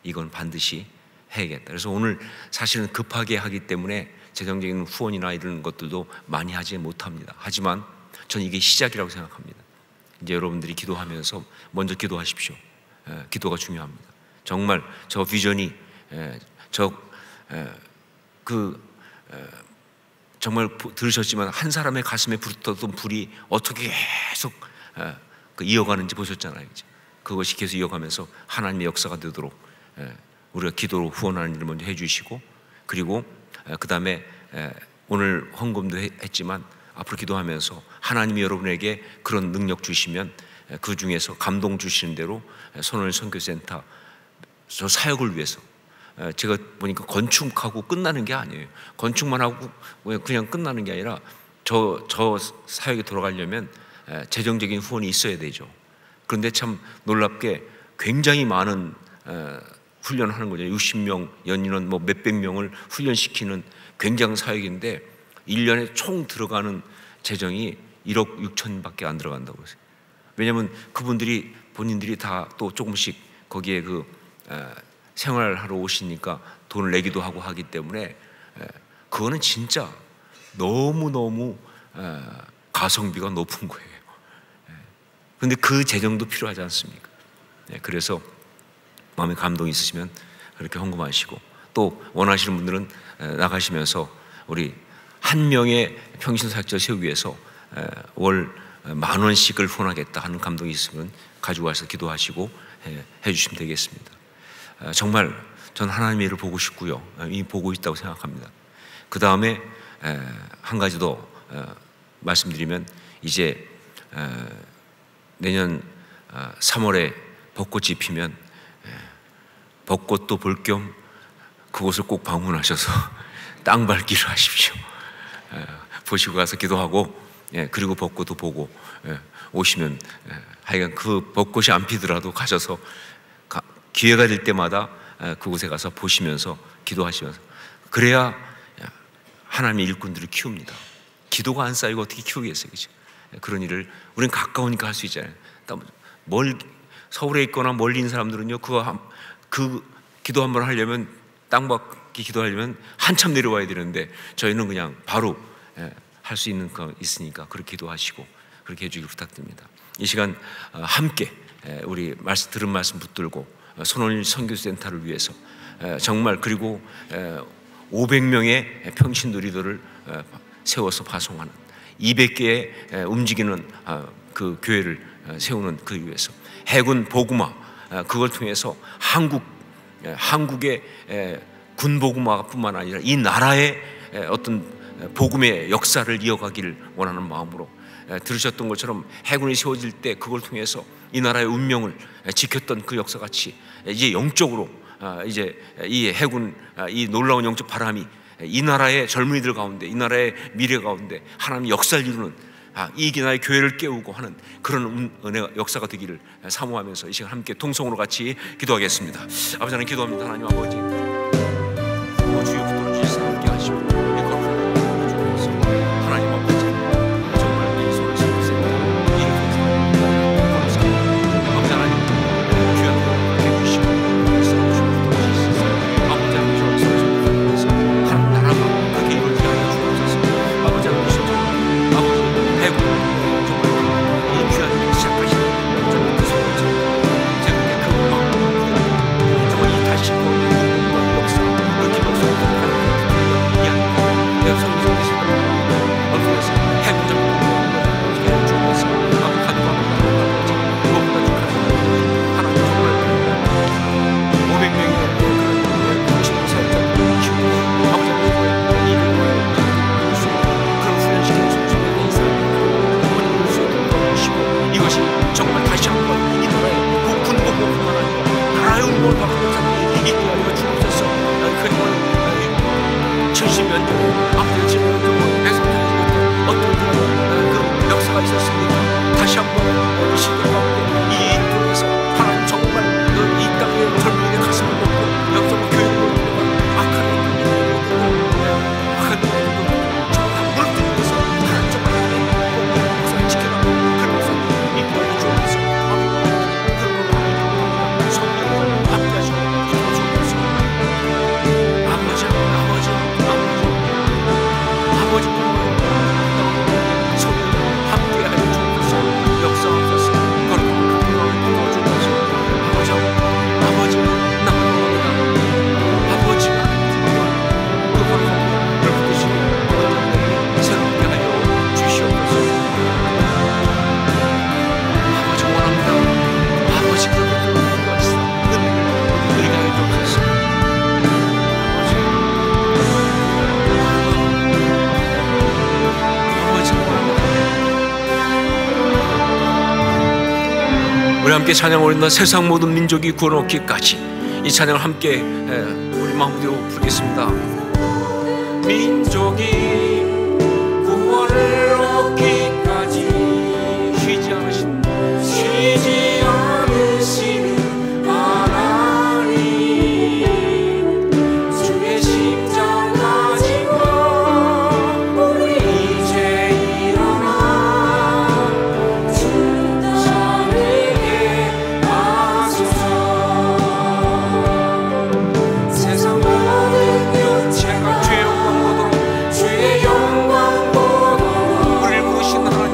이건 반드시 해야겠다. 그래서 오늘 사실은 급하게 하기 때문에 재정적인 후원이나 이런 것들도 많이 하지 못합니다. 하지만 저는 이게 시작이라고 생각합니다. 이제 여러분들이 기도하면서 먼저 기도하십시오. 기도가 중요합니다. 정말 저 비전이 정말 들으셨지만 한 사람의 가슴에 붙었던 불이 어떻게 계속 이어가는지 보셨잖아요. 그것이 계속 이어가면서 하나님의 역사가 되도록 우리가 기도로 후원하는 일을 먼저 해주시고, 그리고 그 다음에 오늘 헌금도 했지만 앞으로 기도하면서 하나님이 여러분에게 그런 능력 주시면 그 중에서 감동 주시는 대로 손을 선교센터 저 사역을 위해서, 제가 보니까 건축하고 끝나는 게 아니에요. 건축만 하고 그냥 끝나는 게 아니라 저 사역에 돌아가려면 재정적인 후원이 있어야 되죠. 그런데 참 놀랍게 굉장히 많은 훈련을 하는 거죠. 60명, 연인원 뭐 몇백 명을 훈련시키는 굉장한 사역인데 1년에 총 들어가는 재정이 1억 6천밖에 안 들어간다고 그러세요. 왜냐하면 그분들이 본인들이 다 또 조금씩 거기에 생활하러 오시니까 돈을 내기도 하고 하기 때문에 그거는 진짜 너무너무 가성비가 높은 거예요. 그런데 그 재정도 필요하지 않습니까? 그래서 마음에 감동이 있으시면 그렇게 헌금하시고, 또 원하시는 분들은 나가시면서 우리 한 명의 평신사역자 세우기 위해서 월 10,000원씩을 후원하겠다 하는 감동이 있으면 가지고 와서 기도하시고 해주시면 되겠습니다. 정말 전 하나님의 일을 보고 싶고요. 이미 보고 있다고 생각합니다. 그 다음에 한 가지 더 말씀드리면, 이제 내년 3월에 벚꽃이 피면 벚꽃도 볼 겸 그곳을 꼭 방문하셔서 땅 밟기를 하십시오. 보시고 가서 기도하고, 그리고 벚꽃도 보고 오시면 하여간 그 벚꽃이 안 피더라도 가셔서 기회가 될 때마다 그곳에 가서 보시면서 기도하시면서, 그래야 하나님의 일꾼들을 키웁니다. 기도가 안 쌓이고 어떻게 키우겠어요, 그렇죠? 그런 일을 우리는 가까우니까 할 수 있잖아요. 서울에 있거나 멀리 있는 사람들은요, 그 기도 한번 하려면, 땅받기 기도하려면 한참 내려와야 되는데, 저희는 그냥 바로 할 수 있는 거 있으니까 그렇게 기도하시고 그렇게 해주길 부탁드립니다. 이 시간 함께 우리 들은 말씀 붙들고 손원일 선교센터를 위해서 정말, 그리고 500명의 평신도 리더를 세워서 파송하는 200개의 움직이는 그 교회를 세우는 그 위해서 해군 보구마, 그걸 통해서 한국의 군 보구마뿐만 아니라 이 나라의 어떤 복음의 역사를 이어가기를 원하는 마음으로, 들으셨던 것처럼 해군이 세워질 때 그걸 통해서 이 나라의 운명을 지켰던 그 역사같이 이제 영적으로 이제 이 해군, 이 놀라운 영적 바람이 이 나라의 젊은이들 가운데, 이 나라의 미래 가운데 하나님의 역사를 이루는, 이 나라의 교회를 깨우고 하는 그런 은혜가, 역사가 되기를 사모하면서 이 시간 함께 통성으로 같이 기도하겠습니다. 아버지 하나님, 기도합니다. 하나님 아버지, 주여 기도를 주셔서 함께 하시고 이 거룩한 주께서 하나님 아버지 정말 이 손을 세우세요. 아버지 하나님, 귀한 것 해주시고 아버지 하나님, 저를 하나님 나라가 그렇게 이루어지게 하여 주옵소서. 아버지 하나님, 아버지 해군 정말 이 귀한 일을 시작하시는 정말 그 손을 제국의 그 마음, 정말 이 다시 역사, 그 기록성 내가 성경에서 어디에서 해군장 해군 중에서 가능합니다. 무엇보다 중요한 하나님 정말 500명의 공신을 세웠던 키우고 아버지 하나님의 이름을 그런 훈련시키는 손수에 이 사람을 수행을 이것이 정말 다시 한번 이 나라의 군복무뿐만 아니라 나라의 운명을 바꾸는 사람이 있게 하여 주옵소서. 그리고 70년 앞에 지금 어떤 그 역사가 있었습니까? 다시 한번 이 시대 가운데 이 인도에서 하나님 정말 이 땅의 젊은이의 가슴을 먹고 여기서 교회를 먹고 악한 일들을 정말 무너뜨리면서 하나님 정말 역사를 지켜나가고 그런 역사를 이끌어 주옵소서. 그런 거 성령을 함께 하시고 이끌어 주옵소서. 아버지 성령 함께 하여 주옵소서. 역사하옵소서. 거룩한 그분을 주옵소서. 아버지 나무로다 아버지가 그 거룩한 걸 붙드시고 새롭게 하여 주시옵소서. 아버지 원합니다. 아버지 그분을 구하시사 은혜를 하여 주옵소서. 우리 함께 찬양 올린다. 세상 모든 민족이 구원 얻기까지. 이 찬양을 함께 우리 마음대로 부르겠습니다. 민족이 구원을 얻기까지 쉬지 않으시는 하나님, 주의 심장 가지고 우리 이제 일어나 세상 모든 육체가 죄 영광 보도록, 주의 영광 보도록 우리를 부르신 하나님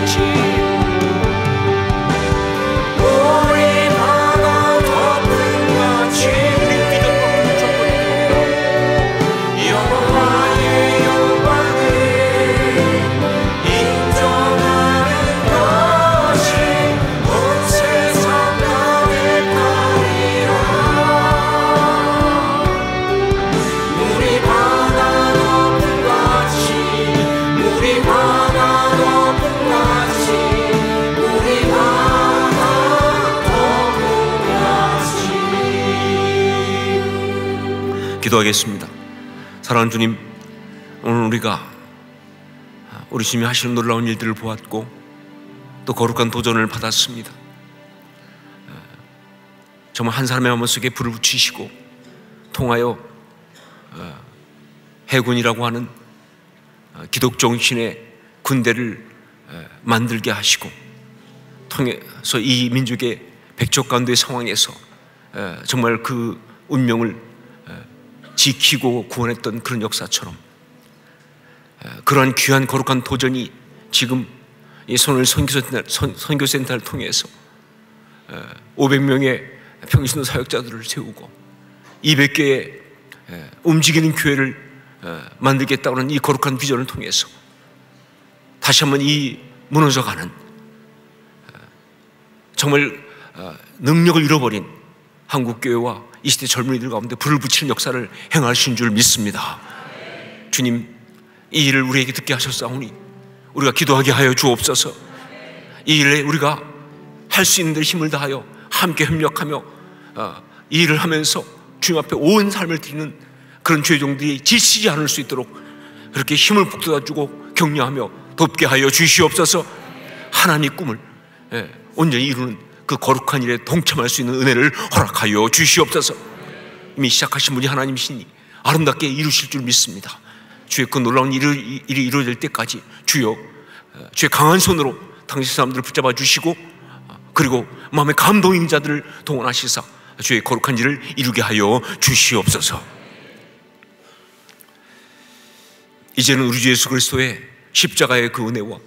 같이 우리 바다 덮은 같이 여호와의 영광을 인정하는 것이 온 세상 나를 우리 바다 덮은 같이 우리 바다 덮은 같이 우리 바다 덮은 같이 기도하겠습니다. 사랑하는 주님, 오늘 우리가 우리 주님이 하시는 놀라운 일들을 보았고 또 거룩한 도전을 받았습니다. 정말 한 사람의 마음 속에 불을 붙이시고 통하여 해군이라고 하는 기독 정신의 군대를 만들게 하시고 통해서 이 민족의 백척간도의 상황에서 정말 그 운명을 지키고 구원했던 그런 역사처럼 그러한 귀한 거룩한 도전이 지금 이 손을 선교센터를 통해서 500명의 평신도 사역자들을 세우고 200개의 움직이는 교회를 만들겠다는 이 거룩한 비전을 통해서 다시 한번 이 무너져가는 정말 능력을 잃어버린 한국교회와 이 시대 젊은이들 가운데 불을 붙이는 역사를 행하신 줄 믿습니다. 주님, 이 일을 우리에게 듣게 하셨사오니 우리가 기도하게 하여 주옵소서. 이 일에 우리가 할 수 있는 데 힘을 다하여 함께 협력하며 이 일을 하면서 주님 앞에 온 삶을 드리는 그런 죄종들이 지치지 않을 수 있도록 그렇게 힘을 북돋아주고 격려하며 돕게 하여 주시옵소서. 하나님의 꿈을 온전히 이루는 그 거룩한 일에 동참할 수 있는 은혜를 허락하여 주시옵소서. 이미 시작하신 분이 하나님이시니 아름답게 이루실 줄 믿습니다. 주의 그 놀라운 일이 이루어질 때까지 주여 주의 강한 손으로 당신 사람들을 붙잡아 주시고 그리고 마음에 감동 있는 자들을 동원하시사 주의 거룩한 일을 이루게 하여 주시옵소서. 이제는 우리 주 예수 그리스도의 십자가의 그 은혜와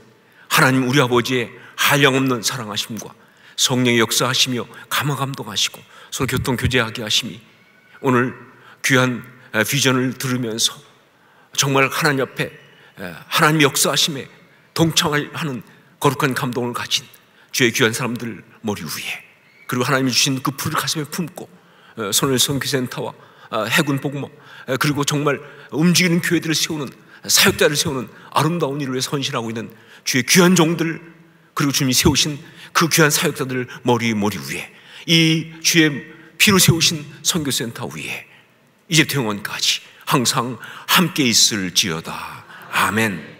하나님 우리 아버지의 한량없는 사랑하심과 성령의 역사하시며 감화감동하시고 서로 교통교제하게 하심이 오늘 귀한 비전을 들으면서 정말 하나님 앞에 하나님 역사하심에 동참하는 거룩한 감동을 가진 주의 귀한 사람들 머리 위에 그리고 하나님이 주신 그 불을 가슴에 품고 손을 선교센터와 해군 복무 그리고 정말 움직이는 교회들을 세우는 사역자를 세우는 아름다운 일을 위해 헌신하고 있는 주의 귀한 종들 그리고 주님이 세우신 그 귀한 사역자들 머리 위에 이 주의 피로 세우신 선교센터 위에 이제부터 영원까지 항상 함께 있을지어다. 아멘.